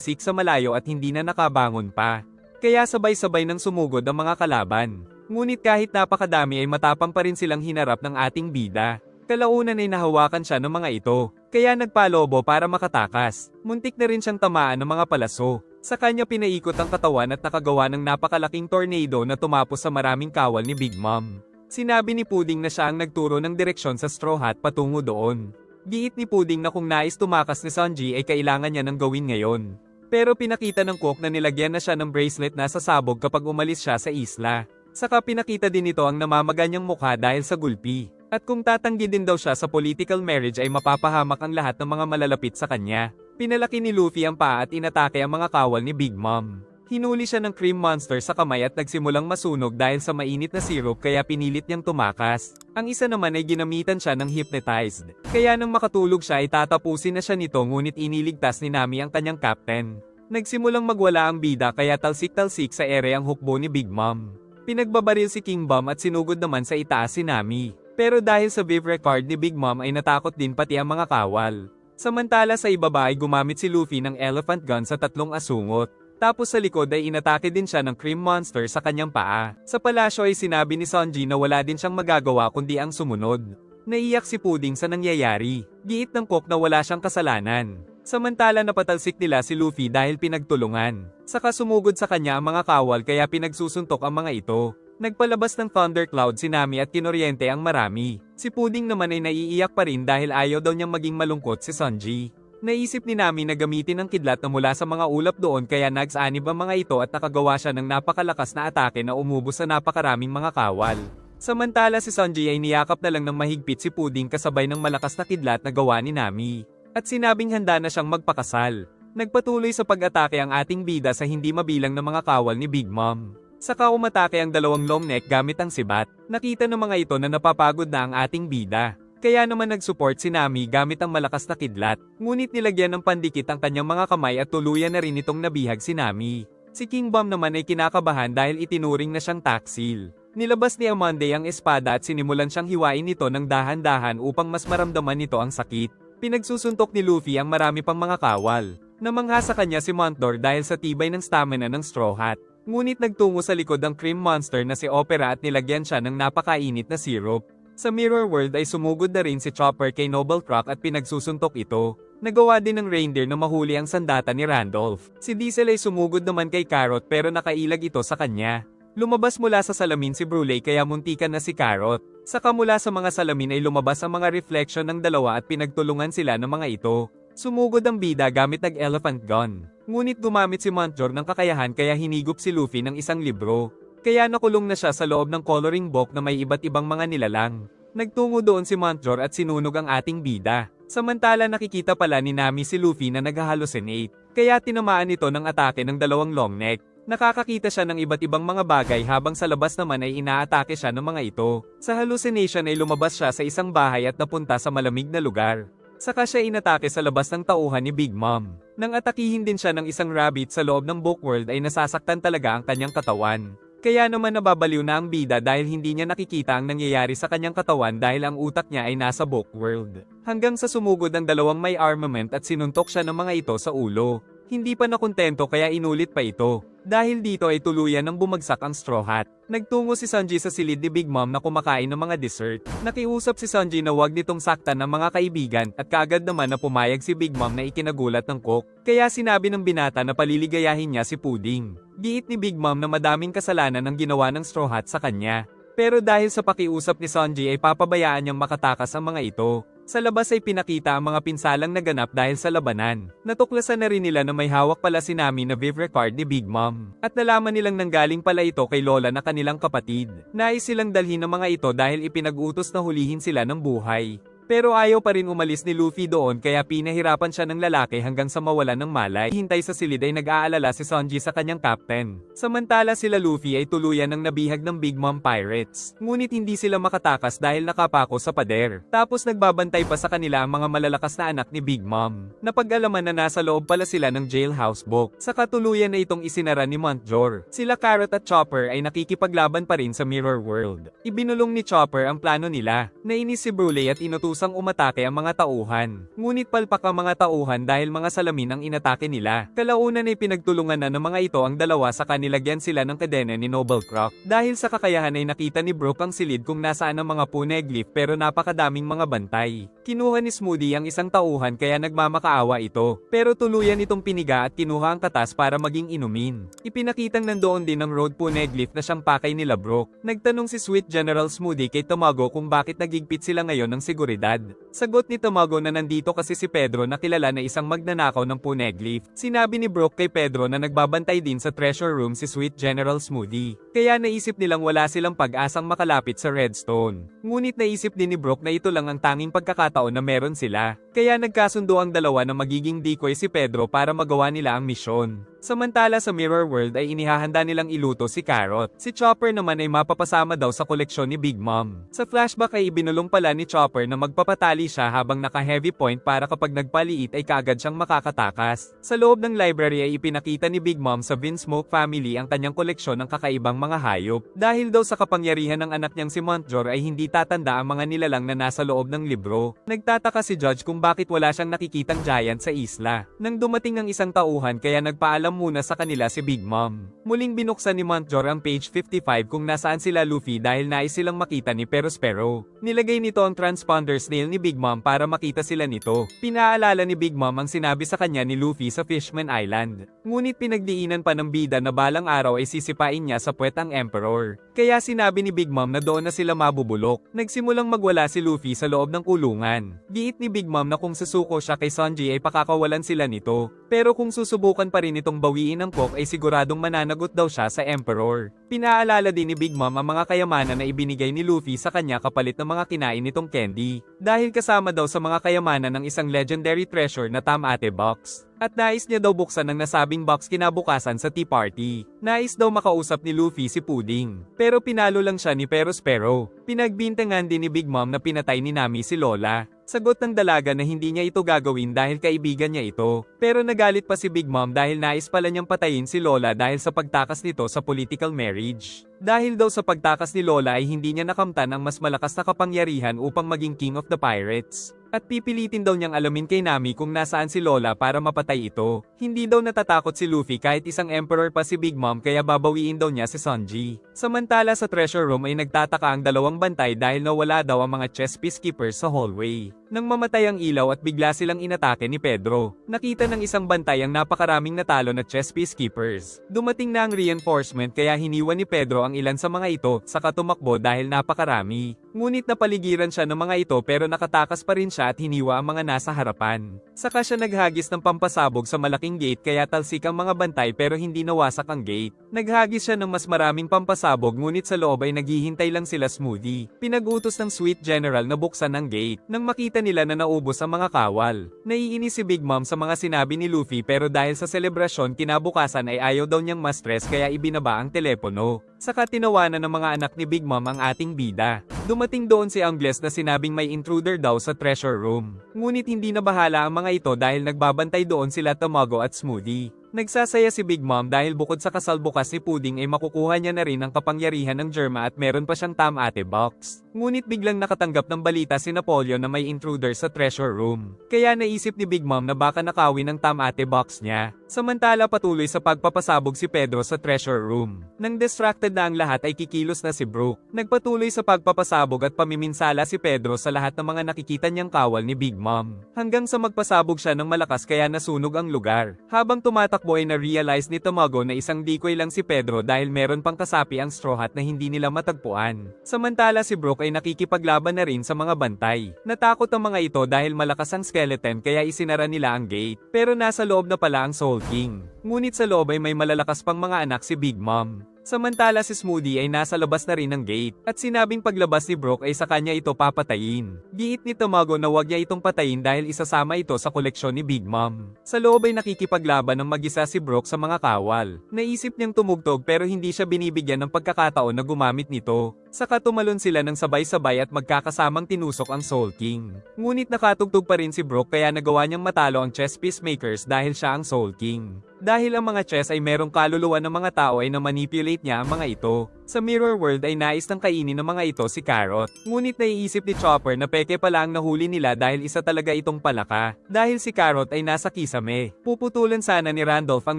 sik sa malayo at hindi na nakabangon pa. Kaya sabay-sabay nang sumugod ang mga kalaban. Ngunit kahit napakadami ay matapang pa rin silang hinarap ng ating bida. Kalaunan ay nahawakan siya ng mga ito, kaya nagpalobo para makatakas. Muntik na rin siyang tamaan ng mga palaso. Sa kanya pinaikot ang katawan at nakagawa ng napakalaking tornado na tumapos sa maraming kawal ni Big Mom. Sinabi ni Puding na siya ang nagturo ng direksyon sa Straw Hat patungo doon. Giit ni Puding na kung nais tumakas ni Sanji ay kailangan niya ng gawin ngayon. Pero pinakita ng cook na nilagyan na siya ng bracelet na sasabog kapag umalis siya sa isla. Saka pinakita din ito ang namamaganyang mukha dahil sa gulpi. At kung tatanggi din daw siya sa political marriage ay mapapahamak ang lahat ng mga malalapit sa kanya. Pinalaki ni Luffy ang paa at inatake ang mga kawal ni Big Mom. Hinuli siya ng cream monster sa kamay at nagsimulang masunog dahil sa mainit na syrup kaya pinilit niyang tumakas. Ang isa naman ay ginamitan siya ng hypnotized. Kaya nang makatulog siya ay tatapusin na siya nito ngunit iniligtas ni Nami ang kanyang captain. Nagsimulang magwala ang bida kaya talsik-talsik sa ere ang hukbo ni Big Mom. Pinagbabaril si King Bum at sinugod naman sa itaas si Nami. Pero dahil sa Viv record ni Big Mom ay natakot din pati ang mga kawal. Samantala sa ibaba ay gumamit si Luffy ng elephant gun sa 3 asungot. Tapos sa likod ay inatake din siya ng cream monster sa kanyang paa. Sa palasyo ay sinabi ni Sanji na wala din siyang magagawa kundi ang sumunod. Naiyak si Puding sa nangyayari. Giit ng cook na wala siyang kasalanan. Samantala napatalsik nila si Luffy dahil pinagtulungan. Saka sumugod sa kanya ang mga kawal kaya pinagsusuntok ang mga ito. Nagpalabas ng thundercloud si Nami at kinoryente ang marami. Si Puding naman ay naiiyak pa rin dahil ayaw daw niyang maging malungkot si Sanji. Naisip ni Nami na gamitin ang kidlat na mula sa mga ulap doon kaya nagsanib ang mga ito at nakagawa siya ng napakalakas na atake na umubos sa napakaraming mga kawal. Samantala si Sanji ay niyakap na lang ng mahigpit si Puding kasabay ng malakas na kidlat na gawa ni Nami. At sinabing handa na siyang magpakasal. Nagpatuloy sa pag-atake ang ating bida sa hindi mabilang na mga kawal ni Big Mom. Saka umatake ang 2 long neck gamit ang sibat. Nakita ng mga ito na napapagod na ang ating bida. Kaya naman nag-support si Nami gamit ang malakas na kidlat. Ngunit nilagyan ng pandikit ang kanyang mga kamay at tuluyan na rin itong nabihag si Nami. Si King Bum naman ay kinakabahan dahil itinuring na siyang taksil. Nilabas ni Amonde ang espada at sinimulan siyang hiwain ito ng dahan-dahan upang mas maramdaman nito ang sakit. Pinagsusuntok ni Luffy ang marami pang mga kawal. Namangha sa kanya si Montdor dahil sa tibay ng stamina ng Straw Hat. Ngunit nagtungo sa likod ang cream monster na si Opera at nilagyan siya ng napakainit na syrup. Sa Mirror World ay sumugod na rin si Chopper kay Noble Truck at pinagsusuntok ito. Nagawa din ng reindeer na mahuli ang sandata ni Randolph. Si Diesel ay sumugod naman kay Carrot pero nakailag ito sa kanya. Lumabas mula sa salamin si Brule kaya muntikan na si Carrot. Saka mula sa mga salamin ay lumabas ang mga reflection ng dalawa at pinagtulungan sila ng mga ito. Sumugod ang bida gamit ng elephant gun. Ngunit gumamit si Montjor ng kakayahan kaya hinigop si Luffy ng isang libro. Kaya nakulong na siya sa loob ng coloring book na may iba't ibang mga nilalang. Nagtungo doon si Montjor at sinunog ang ating bida. Samantala nakikita pala ni Nami si Luffy na nag-hallucinate. Kaya tinamaan ito ng atake ng 2 long neck. Nakakakita siya ng iba't ibang mga bagay habang sa labas naman ay inaatake siya ng mga ito. Sa hallucination ay lumabas siya sa isang bahay at napunta sa malamig na lugar. Saka siya inatake sa labas ng tauhan ni Big Mom. Nang atakihin din siya ng isang rabbit sa loob ng book world ay nasasaktan talaga ang kanyang katawan. Kaya naman nababaliw na ang bida dahil hindi niya nakikita ang nangyayari sa kanyang katawan dahil ang utak niya ay nasa book world. Hanggang sa sumugod ang 2 may armament at sinuntok siya ng mga ito sa ulo. Hindi pa nakontento kaya inulit pa ito. Dahil dito ay tuluyan ng bumagsak ang Straw Hat. Nagtungo si Sanji sa silid ni Big Mom na kumakain ng mga dessert. Nakiusap si Sanji na wag nitong saktan ng mga kaibigan at kaagad naman na pumayag si Big Mom na ikinagulat ng cook. Kaya sinabi ng binata na paliligayahin niya si Puding. Giit ni Big Mom na madaming kasalanan ang ginawa ng Straw Hat sa kanya. Pero dahil sa pakiusap ni Sanji ay papabayaan niyang makatakas ang mga ito. Sa labas ay pinakita ang mga pinsalang naganap dahil sa labanan. Natuklasan na rin nila na may hawak pala si Nami na Viv record ni Big Mom. At nalaman nilang nanggaling pala ito kay Lola na kanilang kapatid. Nais silang dalhin ng mga ito dahil ipinag-utos na hulihin sila ng buhay. Pero ayaw pa rin umalis ni Luffy doon kaya pinahirapan siya ng lalaki hanggang sa mawalan ng malay. Hintay sa silid ay nag-aalala si Sanji sa kanyang captain. Samantala sila Luffy ay tuluyan ng nabihag ng Big Mom Pirates. Ngunit hindi sila makatakas dahil nakapako sa pader. Tapos nagbabantay pa sa kanila ang mga malalakas na anak ni Big Mom. Napag-alaman na nasa loob pala sila ng jailhouse book. Sa katuluyan na itong isinara ni Montjor. Sila Carrot at Chopper ay nakikipaglaban pa rin sa Mirror World. Ibinulong ni Chopper ang plano nila. Nainis si Brule at inutusan kusang umatake ang mga tauhan. Ngunit palpak ang mga tauhan dahil mga salamin ang inatake nila. Kalaunan ay pinagtulungan na ng mga ito ang dalawa saka nilagyan sila ng kadena ni Noble Croc. Dahil sa kakayahan ay nakita ni Brook ang silid kung nasaan ang mga poneglyph pero napakadaming mga bantay. Kinuha ni Smoothie ang isang tauhan kaya nagmamakaawa ito. Pero tuluyan itong piniga at kinuha ang katas para maging inumin. Ipinakitang nandoon din ang road poneglyph na siyang pakay nila Brook. Nagtanong si Sweet General Smoothie kay Tamago kung bakit nagigpit sila ngayon ng seguridad. Sagot ni Tamago na nandito kasi si Pedro na kilala na isang magnanakaw ng poneglyph. Sinabi ni Brook kay Pedro na nagbabantay din sa treasure room si Sweet General Smoothie. Kaya naisip nilang wala silang pag-asang makalapit sa Redstone. Ngunit naisip din ni Brook na ito lang ang tanging pagkakataon na meron sila. Kaya nagkasundo ang dalawa na magiging decoy si Pedro para magawa nila ang misyon. Samantala sa Mirror World ay inihahanda nilang iluto si Carrot. Si Chopper naman ay mapapasama daw sa koleksyon ni Big Mom. Sa flashback ay ibinulong pala ni Chopper na magpapatali siya habang naka-heavy point para kapag nagpaliit ay kaagad siyang makakatakas. Sa loob ng library ay ipinakita ni Big Mom sa Vinsmoke family ang kanyang koleksyon ng kakaibang mga hayop. Dahil daw sa kapangyarihan ng anak niyang si Montjor ay hindi tatanda ang mga nilalang na nasa loob ng libro. Nagtataka si Judge kung bakit wala siyang nakikitang giant sa isla. Nang dumating ang isang tauhan kaya nagpaalam muna sa kanila si Big Mom. Muling binuksan ni Montjor ang page 55 kung nasaan sila Luffy dahil nais silang makita ni Perospero. Nilagay nito ang transponder snail ni Big Mom para makita sila nito. Pinaalala ni Big Mom ang sinabi sa kanya ni Luffy sa Fishman Island. Ngunit pinagdiinan pa ng bida na balang araw ay sisipain niya sa puwet ang Emperor. Kaya sinabi ni Big Mom na doon na sila mabubulok. Nagsimulang magwala si Luffy sa loob ng kulungan. Giit ni Big Mom na kung susuko siya kay Sanji ay pakakawalan sila nito. Pero kung susubukan pa rin itong bawiin ng Coke ay siguradong mananagot daw siya sa Emperor. Pinaalala din ni Big Mom ang mga kayamanan na ibinigay ni Luffy sa kanya kapalit ng mga kinain nitong candy. Dahil kasama daw sa mga kayamanan ng isang legendary treasure na Tamate Box. At nais niya daw buksan ang nasabing box kinabukasan sa tea party. Nais daw makausap ni Luffy si Pudding. Pero pinalo lang siya ni Perospero. Pinagbintangan din ni Big Mom na pinatay ni Nami si Lola. Sagot ng dalaga na hindi niya ito gagawin dahil kaibigan niya ito. Pero nagalit pa si Big Mom dahil nais pala niyang patayin si Lola dahil sa pagtakas nito sa political marriage. Dahil daw sa pagtakas ni Lola ay hindi niya nakamtan ang mas malakas na kapangyarihan upang maging King of the Pirates. At pipilitin daw niyang alamin kay Nami kung nasaan si Lola para mapatay ito. Hindi daw natatakot si Luffy kahit isang emperor pa si Big Mom kaya babawiin daw niya si Sanji. Samantala sa treasure room ay nagtataka ang dalawang bantay dahil nawala daw ang mga chess piece keepers sa hallway. Nang mamatay ang ilaw at bigla silang inatake ni Pedro, nakita ng isang bantay ang napakaraming natalo na chess piece keepers. Dumating na ang reinforcement kaya hiniwan ni Pedro ang ilan sa mga ito, saka tumakbo dahil napakarami. Ngunit napaligiran siya ng mga ito pero nakatakas pa rin siya at hiniwa ang mga nasa harapan. Saka siya naghagis ng pampasabog sa malaking gate kaya talsik ang mga bantay pero hindi nawasak ang gate. Naghagis siya ng mas maraming pampasabog ngunit sa loob ay naghihintay lang sila Smoothie. Pinag-utos ng Sweet General na buksan ang gate. Nang makita nila na naubos ang mga kawal. Naiinis si Big Mom sa mga sinabi ni Luffy pero dahil sa selebrasyon kinabukasan ay ayaw daw niyang ma-stress kaya ibinaba ang telepono. Saka tinawanan ng mga anak ni Big Mom ang ating bida. Dumating doon si Angles na sinabing may intruder daw sa treasure room. Ngunit hindi na bahala ang mga ito dahil nagbabantay doon sila Tamago at Smoothie. Nagsasaya si Big Mom dahil bukod sa kasalbukas ni Pudding ay makukuha niya na rin ang kapangyarihan ng Germa at meron pa siyang Tamate Box. Ngunit biglang nakatanggap ng balita si Napoleon na may intruder sa treasure room. Kaya naisip ni Big Mom na baka nakawin ang Tamate Box niya. Samantala patuloy sa pagpapasabog si Pedro sa treasure room. Nang distracted na ang lahat ay kikilos na si Brook. Nagpatuloy sa pagpapasabog at pamiminsala si Pedro sa lahat ng mga nakikita niyang kawal ni Big Mom. Hanggang sa magpasabog siya ng malakas kaya nasunog ang lugar. Habang tumatakbo ay na-realize ni Tamago na isang decoy lang si Pedro dahil meron pang kasapi ang Straw Hat na hindi nila matagpuan. Samantala si Brook ay nakikipaglaban na rin sa mga bantay. Natakot ang mga ito dahil malakas ang skeleton kaya isinara nila ang gate. Pero nasa loob na pala ang Soul King. Ngunit sa loob ay may malalakas pang mga anak si Big Mom. Samantala si Smoothie ay nasa labas na rin ng gate, at sinabing paglabas ni Brook ay sa kanya ito papatayin. Giit ni Tamago na wag niya itong patayin dahil isasama ito sa koleksyon ni Big Mom. Sa loob ay nakikipaglaban ng mag-isa si Brook sa mga kawal. Naisip niyang tumugtog pero hindi siya binibigyan ng pagkakataon na gumamit nito. Saka tumalon sila ng sabay-sabay at magkakasamang tinusok ang Soul King. Ngunit nakatugtog pa rin si Brook kaya nagawa niyang matalo ang chess piece makers dahil siya ang Soul King. Dahil ang mga chess ay merong kaluluwa ng mga tao ay na-manipulate niya ang mga ito. Sa Mirror World ay nais ng kainin ng mga ito si Carrot. Ngunit naiisip ni Chopper na peke pala ang nahuli nila dahil isa talaga itong palaka. Dahil si Carrot ay nasa kisame. Puputulan sana ni Randolph ang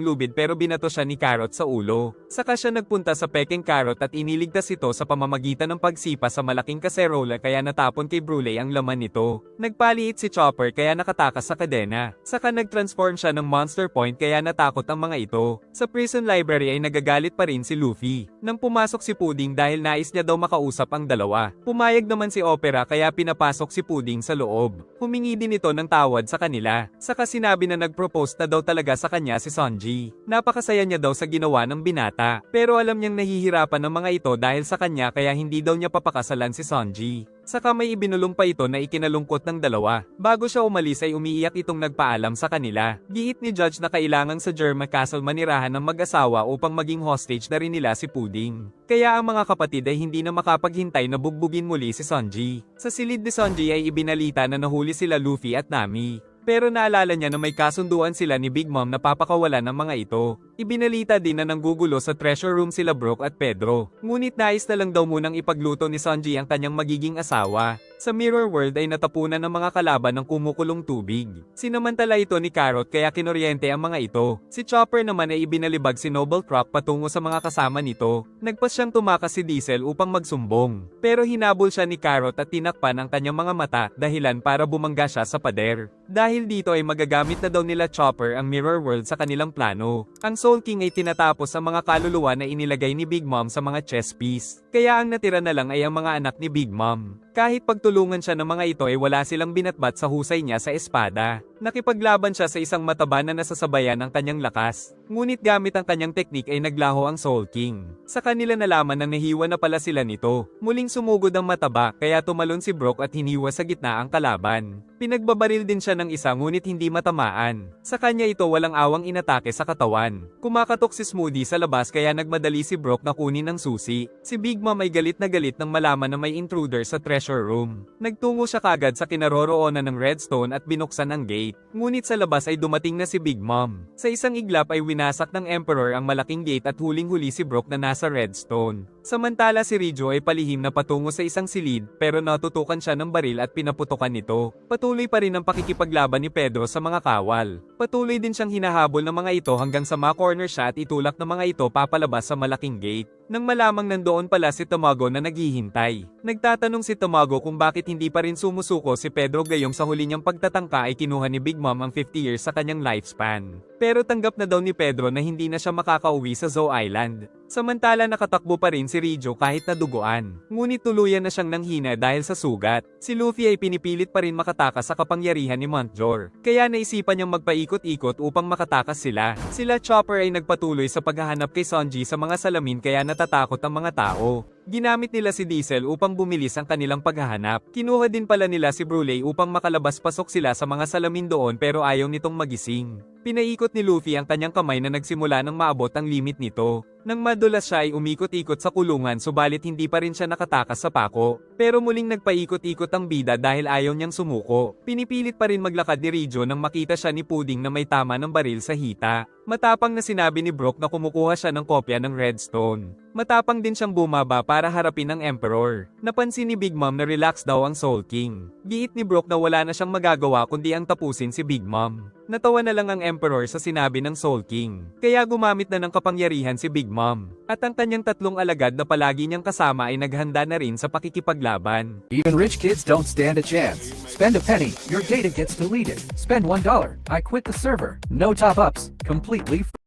lubid pero binato siya ni Carrot sa ulo. Saka siya nagpunta sa pekeng Carrot at iniligtas ito sa pamamagitan ng pagsipa sa malaking kaserola kaya natapon kay Brule ang laman nito. Nagpaliit si Chopper kaya nakatakas sa kadena. Saka nagtransform siya ng Monster Point kaya natakot ang mga ito. Sa prison library ay nagagalit pa rin si Luffy. Nang pumasok si Pudding dahil nais niya daw makausap ang dalawa. Pumayag naman si Opera kaya pinapasok si Pudding sa loob. Humingi din ito ng tawad sa kanila. Saka sinabi na nagpropose na daw talaga sa kanya si Sanji. Napakasaya niya daw sa ginawa ng binata. Pero alam niyang nahihirapan ng mga ito dahil sa kanya kaya hindi daw niya papakasalan si Sanji. Saka may ibinulong pa ito na ikinalungkot ng dalawa. Bago siya umalis ay umiiyak itong nagpaalam sa kanila. Giit ni Judge na kailangan sa Germa Castle manirahan ng mag-asawa upang maging hostage na rin nila si Pudding. Kaya ang mga kapatid ay hindi na makapaghintay na bugbugin muli si Sanji. Sa silid ni Sanji ay ibinalita na nahuli sila Luffy at Nami. Pero naalala niya na may kasunduan sila ni Big Mom na papakawalan ng mga ito. Ibinalita din na nanggugulo sa treasure room sila Brook at Pedro. Ngunit nais na lang daw munang ipagluto ni Sanji ang kanyang magiging asawa. Sa Mirror World ay natapunan ng mga kalaban ng kumukulong tubig. Sinamantala ito ni Carrot kaya kinoryente ang mga ito. Si Chopper naman ay ibinalibag si Noble Truck patungo sa mga kasama nito. Nagpas siyang tumakas si Diesel upang magsumbong. Pero hinabol siya ni Carrot at tinakpan ang kanyang mga mata dahilan para bumangga siya sa pader. Dahil dito ay magagamit na daw nila Chopper ang Mirror World sa kanilang plano. Ang Soul King ay tinatapos ang mga kaluluwa na inilagay ni Big Mom sa mga chess piece. Kaya ang natira na lang ay ang mga anak ni Big Mom. Kahit pagtulungan siya ng mga ito ay wala silang binatbat sa husay niya sa espada. Nakipaglaban siya sa isang mataba na nasasabayan ng kanyang lakas. Ngunit gamit ang kanyang teknik ay naglaho ang Soul King. Sa kanila nalaman na nahiwa na pala sila nito. Muling sumugod ang mataba kaya tumalon si Brook at hiniwa sa gitna ang kalaban. Pinagbabaril din siya ng isa ngunit hindi matamaan. Sa kanya ito walang awang inatake sa katawan. Kumakatok si Smoothie sa labas kaya nagmadali si Brook na kunin ang susi. Si Big Mom ay galit na galit nang malaman na may intruder sa treasure room. Nagtungo siya kagad sa kinaroroonan ng Redstone at binuksan ang gate. Ngunit sa labas ay dumating na si Big Mom. Sa isang iglap ay winasak ng Emperor ang malaking gate at huling-huli si Brook na nasa Redstone. Samantala si Rijo ay palihim na patungo sa isang silid pero natutukan siya ng baril at pinaputukan ito. Patuloy pa rin ang pakikipaglaban ni Pedro sa mga kawal. Patuloy din siyang hinahabol ng mga ito hanggang sa ma-corner siya at itulak ng mga ito papalabas sa malaking gate. Nang malamang nandoon pala si Tamago na naghihintay. Nagtatanong si Tamago kung bakit hindi pa rin sumusuko si Pedro gayong sa huli niyang pagtatangka ay kinuha ni Big Mom ang 50 years sa kanyang lifespan. Pero tanggap na daw ni Pedro na hindi na siya makakauwi sa Zou Island. Samantala nakatakbo pa rin si Rijo kahit naduguan. Ngunit tuluyan na siyang nanghina dahil sa sugat. Si Luffy ay pinipilit pa rin makatakas sa kapangyarihan ni Montjor. Kaya naisipan niyang magpaikot-ikot upang makatakas sila. Sila Chopper ay nagpatuloy sa paghahanap kay Sanji sa mga salamin kaya natatakot ang mga tao. Ginamit nila si Diesel upang bumilis ang kanilang paghahanap. Kinuha din pala nila si Brule upang makalabas-pasok sila sa mga salamin doon pero ayaw nitong magising. Pinaikot ni Luffy ang kanyang kamay na nagsimula nang maabot ang limit nito. Nang madulas siya ay umikot-ikot sa kulungan subalit hindi pa rin siya nakatakas sa pako. Pero muling nagpaikot-ikot ang bida dahil ayaw niyang sumuko. Pinipilit pa rin maglakad ni Rijo nang makita siya ni Pudding na may tama ng baril sa hita. Matapang na sinabi ni Brook na kumukuha siya ng kopya ng Redstone. Matapang din siyang bumaba para harapin ang Emperor. Napansin ni Big Mom na relax daw ang Soul King. Giit ni Brook na wala na siyang magagawa kundi ang tapusin si Big Mom. Natawa na lang ang Emperor sa sinabi ng Soul King. Kaya gumamit na ng kapangyarihan si Big Mom. At ang kanyang tatlong alagad na palagi niyang kasama ay naghanda na rin sa pakikipaglaban. Even rich kids don't stand a chance. Spend a penny, your data gets deleted. Spend $1, I quit the server. No top-ups, completely free.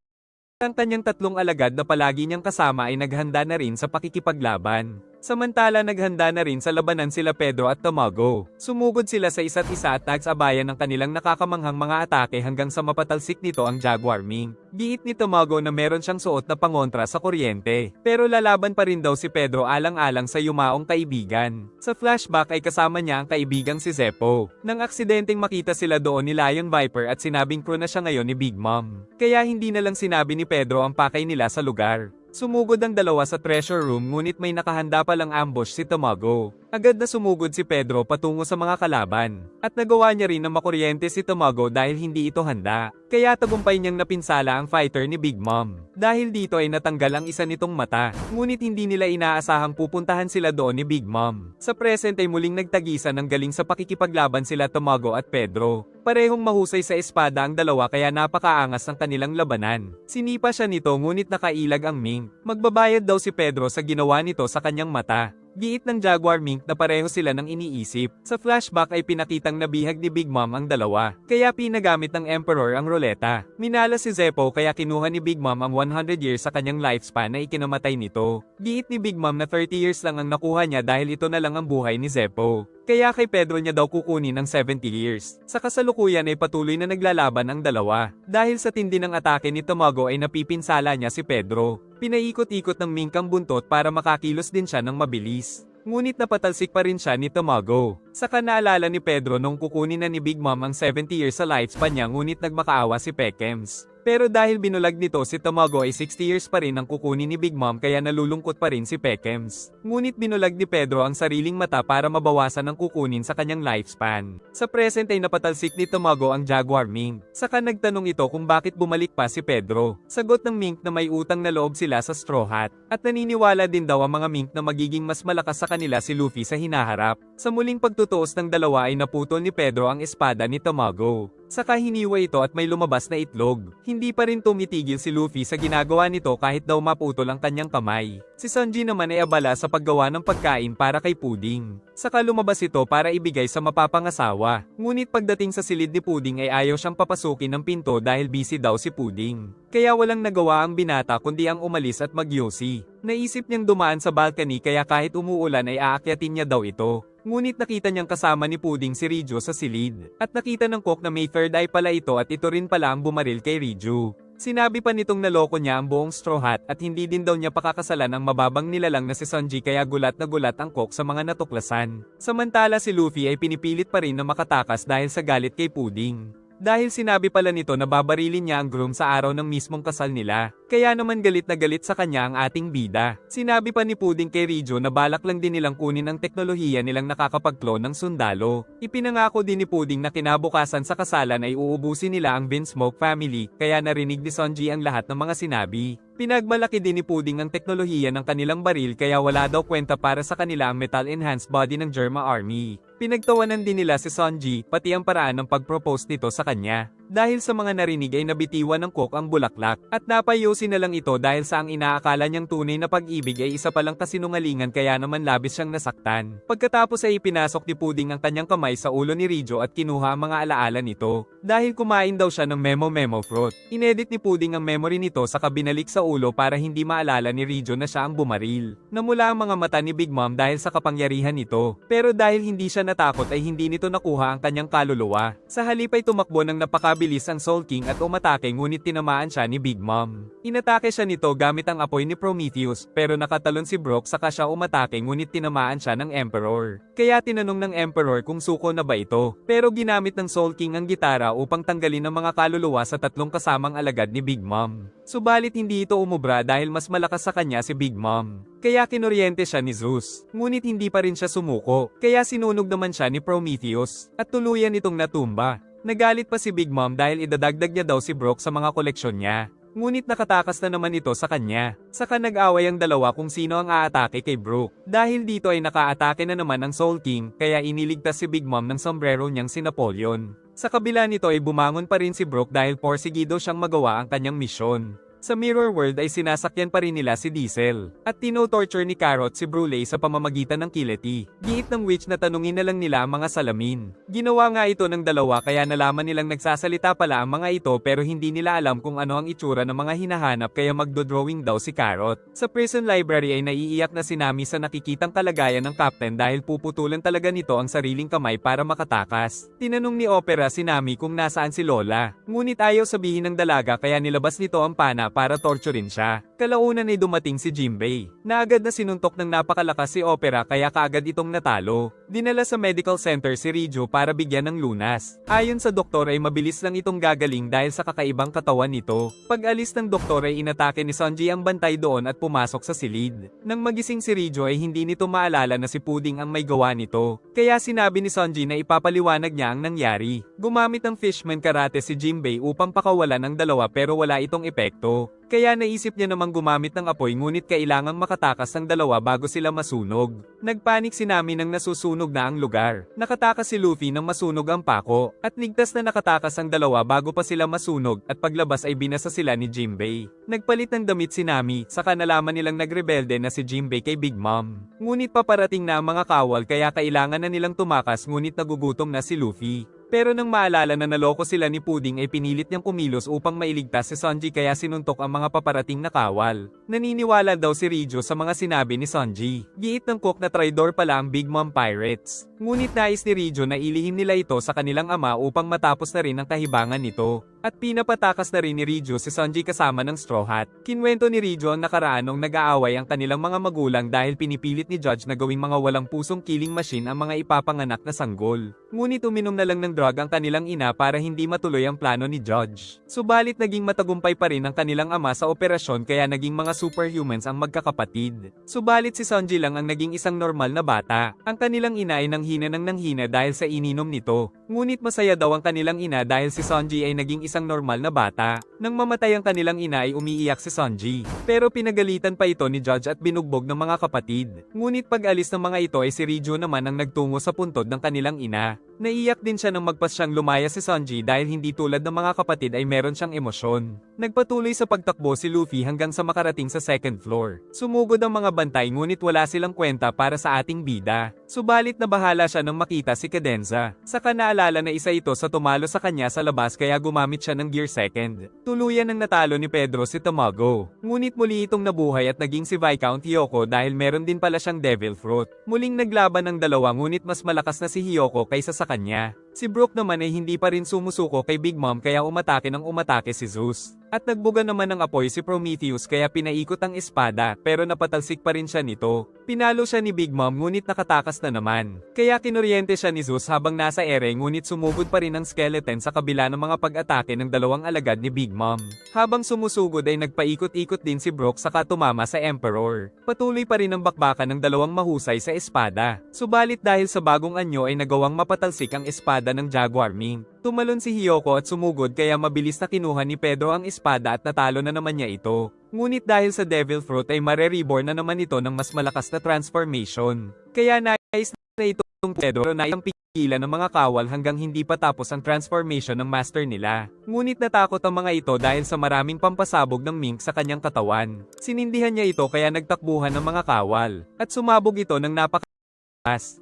Ang kanyang tatlong alagad na palagi niyang kasama ay naghanda na rin sa pakikipaglaban. Samantala naghanda na rin sa labanan sila Pedro at Tamago. Sumugod sila sa isa't isa at nagsabayan ng kanilang nakakamanghang mga atake hanggang sa mapatalsik nito ang Jaguar Mink. Giit ni Tamago na meron siyang suot na pangontra sa kuryente. Pero lalaban pa rin daw si Pedro alang-alang sa yumaong kaibigan. Sa flashback ay kasama niya ang kaibigang si Zeppo. Nang aksidenteng makita sila doon ni Lion Viper at sinabing crew na siya ngayon ni Big Mom. Kaya hindi na lang sinabi ni Pedro ang pakay nila sa lugar. Sumugod ang dalawa sa treasure room ngunit may nakahanda palang ambush si Tamago. Agad na sumugod si Pedro patungo sa mga kalaban, at nagawa niya rin na makuryente si Tamago dahil hindi ito handa. Kaya tagumpay niyang napinsala ang fighter ni Big Mom. Dahil dito ay natanggal ang isa nitong mata, ngunit hindi nila inaasahang pupuntahan sila doon ni Big Mom. Sa present ay muling nagtagisan ng galing sa pakikipaglaban sila Tamago at Pedro. Parehong mahusay sa espada ang dalawa kaya napakaangas ng kanilang labanan. Sinipa siya nito ngunit nakailag ang Mink. Magbabayad daw si Pedro sa ginawa nito sa kanyang mata. Giit ng Jaguar Mink na pareho sila ng iniisip. Sa flashback ay pinakitang nabihag ni Big Mom ang dalawa, kaya pinagamit ng Emperor ang roleta. Minala si Zeppo kaya kinuha ni Big Mom ang 100 years sa kanyang lifespan na ikinamatay nito. Giit ni Big Mom na 30 years lang ang nakuha niya dahil ito na lang ang buhay ni Zeppo. Kaya kay Pedro niya daw kukunin ang 70 years. Sa kasalukuyan ay patuloy na naglalaban ang dalawa. Dahil sa tindi ng atake ni Tamago ay napipinsala niya si Pedro. Pinaikot-ikot ng Mink ang buntot para makakilos din siya ng mabilis. Ngunit napatalsik pa rin siya ni Tamago. Saka naalala ni Pedro nung kukunin na ni Big Mom ang 70 years sa lifespan niya ngunit nagmakaawa si Pekems. Pero dahil binulag nito si Tamago ay 60 years pa rin ang kukunin ni Big Mom kaya nalulungkot pa rin si Pekems. Ngunit binulag ni Pedro ang sariling mata para mabawasan ang kukunin sa kanyang lifespan. Sa present ay napatalsik ni Tamago ang Jaguar Mink. Saka nagtanong ito kung bakit bumalik pa si Pedro. Sagot ng Mink na may utang na loob sila sa Straw Hat. At naniniwala din daw ang mga Mink na magiging mas malakas sa kanila si Luffy sa hinaharap. Sa muling pagtutuos ng dalawa ay naputol ni Pedro ang espada ni Tamago. Saka hiniwa ito at may lumabas na itlog. Hindi pa rin tumitigil si Luffy sa ginagawa nito kahit daw maputol ang kanyang kamay. Si Sanji naman ay abala sa paggawa ng pagkain para kay Pudding. Saka lumabas ito para ibigay sa mapapangasawa. Ngunit pagdating sa silid ni Pudding ay ayaw siyang papasukin ng pinto dahil busy daw si Pudding. Kaya walang nagawa ang binata kundi ang umalis at magyosi. Naisip niyang dumaan sa balcony kaya kahit umuulan ay aakyatin niya daw ito. Ngunit nakita niyang kasama ni Pudding si Rijo sa silid. At nakita ng cook na may third eye pala ito at ito rin pala ang bumaril kay Rijo. Sinabi pa nitong naloko niya ang buong Straw Hat at hindi din daw niya pakakasalan ang mababang nilalang na si Sanji kaya gulat na gulat ang cook sa mga natuklasan. Samantala si Luffy ay pinipilit pa rin na makatakas dahil sa galit kay Pudding. Dahil sinabi pala nito na babarilin niya ang groom sa araw ng mismong kasal nila. Kaya naman galit na galit sa kanya ang ating bida. Sinabi pa ni Pudding kay Rijo na balak lang din nilang kunin ang teknolohiya nilang nakakapag-clone ng sundalo. Ipinangako din ni Pudding na kinabukasan sa kasalan ay uubusin nila ang Vinsmoke family, kaya narinig ni Sanji ang lahat ng mga sinabi. Pinagmalaki din ni Pudding ang teknolohiya ng kanilang baril kaya wala daw kwenta para sa kanila ang metal-enhanced body ng Germa Army. Pinagtawanan din nila si Sanji, pati ang paraan ng pag-propose nito sa kanya. Dahil sa mga narinig ay nabitiwan ng cook ang bulaklak, at napayosin na lang ito dahil sa ang inaakala niyang tunay na pag-ibig ay isa palang kasinungalingan kaya naman labis siyang nasaktan. Pagkatapos ay ipinasok ni Pudding ang kanyang kamay sa ulo ni Rijo at kinuha ang mga alaala nito. Dahil kumain daw siya ng memo fruit. Inedit ni Pudding ang memory nito sa kabinalik sa ulo para hindi maalala ni Rijo na siya ang bumaril. Namula ang mga mata ni Big Mom dahil sa kapangyarihan nito. Pero dahil hindi siya natakot ay hindi nito nakuha ang kanyang kaluluwa. Sa halip ay tumakbo ng napakabilis ang Soul King at umatake ngunit tinamaan siya ni Big Mom. Inatake siya nito gamit ang apoy ni Prometheus pero nakatalon si Brook saka siya umatake ngunit tinamaan siya ng Emperor. Kaya tinanong ng Emperor kung suko na ba ito. Pero ginamit ng Soul King ang gitara upang tanggalin ang mga kaluluwa sa tatlong kasamang alagad ni Big Mom. Subalit hindi ito umubra dahil mas malakas sa kanya si Big Mom. Kaya kinuryente siya ni Zeus. Ngunit hindi pa rin siya sumuko. Kaya sinunog naman siya ni Prometheus. At tuluyan itong natumba. Nagalit pa si Big Mom dahil idadagdag niya daw si Brook sa mga koleksyon niya. Ngunit nakatakas na naman ito sa kanya. Saka nag-away ang dalawa kung sino ang aatake kay Brook. Dahil dito ay nakaatake na naman ang Soul King kaya iniligtas si Big Mom ng sombrero niyang si Napoleon. Sa kabila nito ay bumangon pa rin si Brook dahil porsigido siyang magawa ang kanyang misyon. Sa Mirror World ay sinasakyan pa rin nila si Diesel. At tino-torture ni Carrot si Brule sa pamamagitan ng kiliti. Giit ng witch na tanungin na lang nila ang mga salamin. Ginawa nga ito ng dalawa kaya nalaman nilang nagsasalita pala ang mga ito pero hindi nila alam kung ano ang itsura ng mga hinahanap kaya magdodrawing daw si Carrot. Sa prison library ay naiiyak na si Nami sa nakikitang kalagayan ng captain dahil puputulan talaga nito ang sariling kamay para makatakas. Tinanong ni Opera si Nami kung nasaan si Lola. Ngunit ayaw sabihin ng dalaga kaya nilabas nito ang pana para torturin siya. Kalaunan ay dumating si Jimbei, na agad na sinuntok ng napakalakas si Opera kaya kaagad itong natalo. Dinala sa medical center si Rijo para bigyan ng lunas. Ayon sa doktor ay mabilis lang itong gagaling dahil sa kakaibang katawan nito. Pag-alis ng doktor ay inatake ni Sonji ang bantay doon at pumasok sa silid. Nang magising si Rijo ay hindi nito maalala na si Puding ang may gawa nito. Kaya sinabi ni Sonji na ipapaliwanag niya ang nangyari. Gumamit ng fishman karate si Jimbei upang pakawalan ang dalawa pero wala itong epekto. Kaya naisip niya namang gumamit ng apoy ngunit kailangang makatakas ang dalawa bago sila masunog. Nagpanik si Nami nang nasusunog na ang lugar. Nakatakas si Luffy nang masunog ang pako, at ligtas na nakatakas ang dalawa bago pa sila masunog at paglabas ay binasa sila ni Jimbei. Nagpalit ng damit si Nami, saka nalaman nilang nagrebelde na si Jimbei kay Big Mom. Ngunit paparating na ang mga kawal kaya kailangan na nilang tumakas ngunit nagugutom na si Luffy. Pero nang maalala na naloko sila ni Puding ay pinilit niyang kumilos upang mailigtas si Sonji kaya sinuntok ang mga paparating na kawal. Naniniwala daw si Rijo sa mga sinabi ni Sonji. Giit ng cook na traidor pala ang Big Mom Pirates. Ngunit nais ni Rijo na ilihim nila ito sa kanilang ama upang matapos na rin ang kahibangan nito. At pinapatakas na rin ni Rijo si Sonji kasama ng Straw Hat. Kinwento ni Rijo ang nakaraan nung nag-aaway ang kanilang mga magulang dahil pinipilit ni Judge na gawing mga walang pusong killing machine ang mga ipapanganak na sanggol. Ngunit uminom na lang ng drug ang kanilang ina para hindi matuloy ang plano ni Judge. Subalit naging matagumpay pa rin ang kanilang ama sa operasyon kaya naging mga superhumans ang magkakapatid. Subalit si Sonji lang ang naging isang normal na bata. Ang kanilang ina ay nanghina ng nanghina dahil sa ininom nito. Ngunit masaya daw ang kanilang ina dahil si Sonji ay naging isang normal na bata. Nang mamatay ang kanilang ina ay umiiyak si Sonji. Pero pinagalitan pa ito ni Judge at binugbog ng mga kapatid. Ngunit pag-alis ng mga ito ay si Rijo naman ang nagtungo sa puntod ng kanilang ina. Naiyak din siya nang magpasyang lumaya si Sonji dahil hindi tulad ng mga kapatid ay meron siyang emosyon. Nagpatuloy sa pagtakbo si Luffy hanggang sa makarating sa second floor. Sumugod ang mga bantay ngunit wala silang kwenta para sa ating bida. Subalit nabahala siya nang makita si Cadenza. Saka naalala na isa ito sa tumalo sa kanya sa labas kaya gumamit siya ng Gear Second. Tuluyan ng natalo ni Pedro si Tamago. Ngunit muli itong nabuhay at naging si Viscount Hiyoko dahil meron din pala siyang Devil Fruit. Muling naglaban ng dalawa ngunit mas malakas na si Hiyoko kaysa sa kanya. Si Brook naman ay hindi pa rin sumusuko kay Big Mom kaya umatake si Zeus. At nagbuga naman ng apoy si Prometheus kaya pinaikot ang espada pero napatalsik pa rin siya nito. Pinalo siya ni Big Mom ngunit nakatakas na naman. Kaya kinuryente siya ni Zeus habang nasa ere ngunit sumugod pa rin ang skeleton sa kabila ng mga pag-atake ng dalawang alagad ni Big Mom. Habang sumusugod ay nagpaikot-ikot din si Brook saka tumama sa Emperor. Patuloy pa rin ang bakbakan ng dalawang mahusay sa espada. Subalit dahil sa bagong anyo ay nagawang mapatalsik ang espada ng Jaguar Mink. Tumalon si Hiyoko at sumugod kaya mabilis na kinuha ni Pedro ang espada at natalo na naman niya ito. Ngunit dahil sa Devil Fruit ay mare-reborn na naman ito ng mas malakas na transformation. Kaya nais na itong Pedro na iyang pigilan ng mga kawal hanggang hindi pa tapos ang transformation ng master nila. Ngunit natakot ang mga ito dahil sa maraming pampasabog ng mink sa kanyang katawan. Sinindihan niya ito kaya nagtakbuhan ng mga kawal. At sumabog ito ng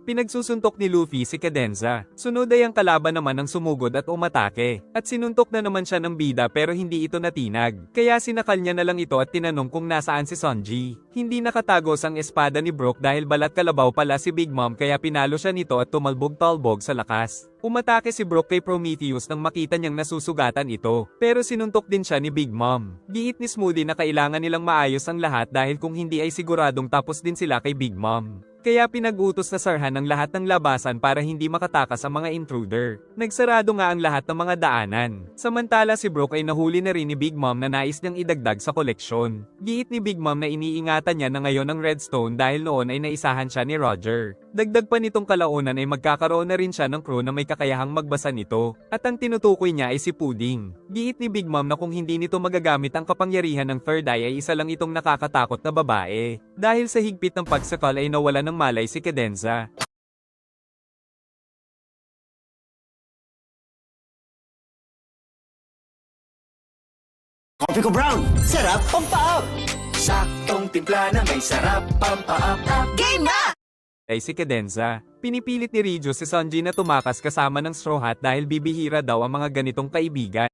pinagsusuntok ni Luffy si Cadenza. Sunod ay ang kalaban naman ang sumugod at umatake. At sinuntok na naman siya ng bida pero hindi ito natinag. Kaya sinakal niya na lang ito at tinanong kung nasaan si Sonji. Hindi nakatagos ang espada ni Brook dahil balat kalabaw pala si Big Mom kaya pinalo siya nito at tumalbog-talbog sa lakas. Umatake si Brook kay Prometheus nang makita niyang nasusugatan ito. Pero sinuntok din siya ni Big Mom. Giit ni Smoothie na kailangan nilang maayos ang lahat dahil kung hindi ay siguradong tapos din sila kay Big Mom. Kaya pinag-utos na sarhan ang lahat ng labasan para hindi makatakas ang mga intruder. Nagsarado nga ang lahat ng mga daanan. Samantala si Brook ay nahuli na rin ni Big Mom na nais niyang idagdag sa koleksyon. Giit ni Big Mom na iniingatan niya na ngayon ang Redstone dahil noon ay naisahan siya ni Roger. Dagdag pa nitong kalaunan ay magkakaroon na rin siya ng crew na may kakayahang magbasa nito. At ang tinutukoy niya ay si Puding. Giit ni Big Mom na kung hindi nito magagamit ang kapangyarihan ng Third Eye ay isa lang itong nakakatakot na babae. Dahil sa higpit ng pagsakal ay nawala ng malay si Cadenza. Kopi ko brown, sarap pampaap. Saktong timpla na may sarap, pampaap. Game na! Ay si Cadenza. Pinipilit ni Rijo si Sonji na tumakas kasama ng Straw Hat dahil bibihira daw ang mga ganitong kaibigan.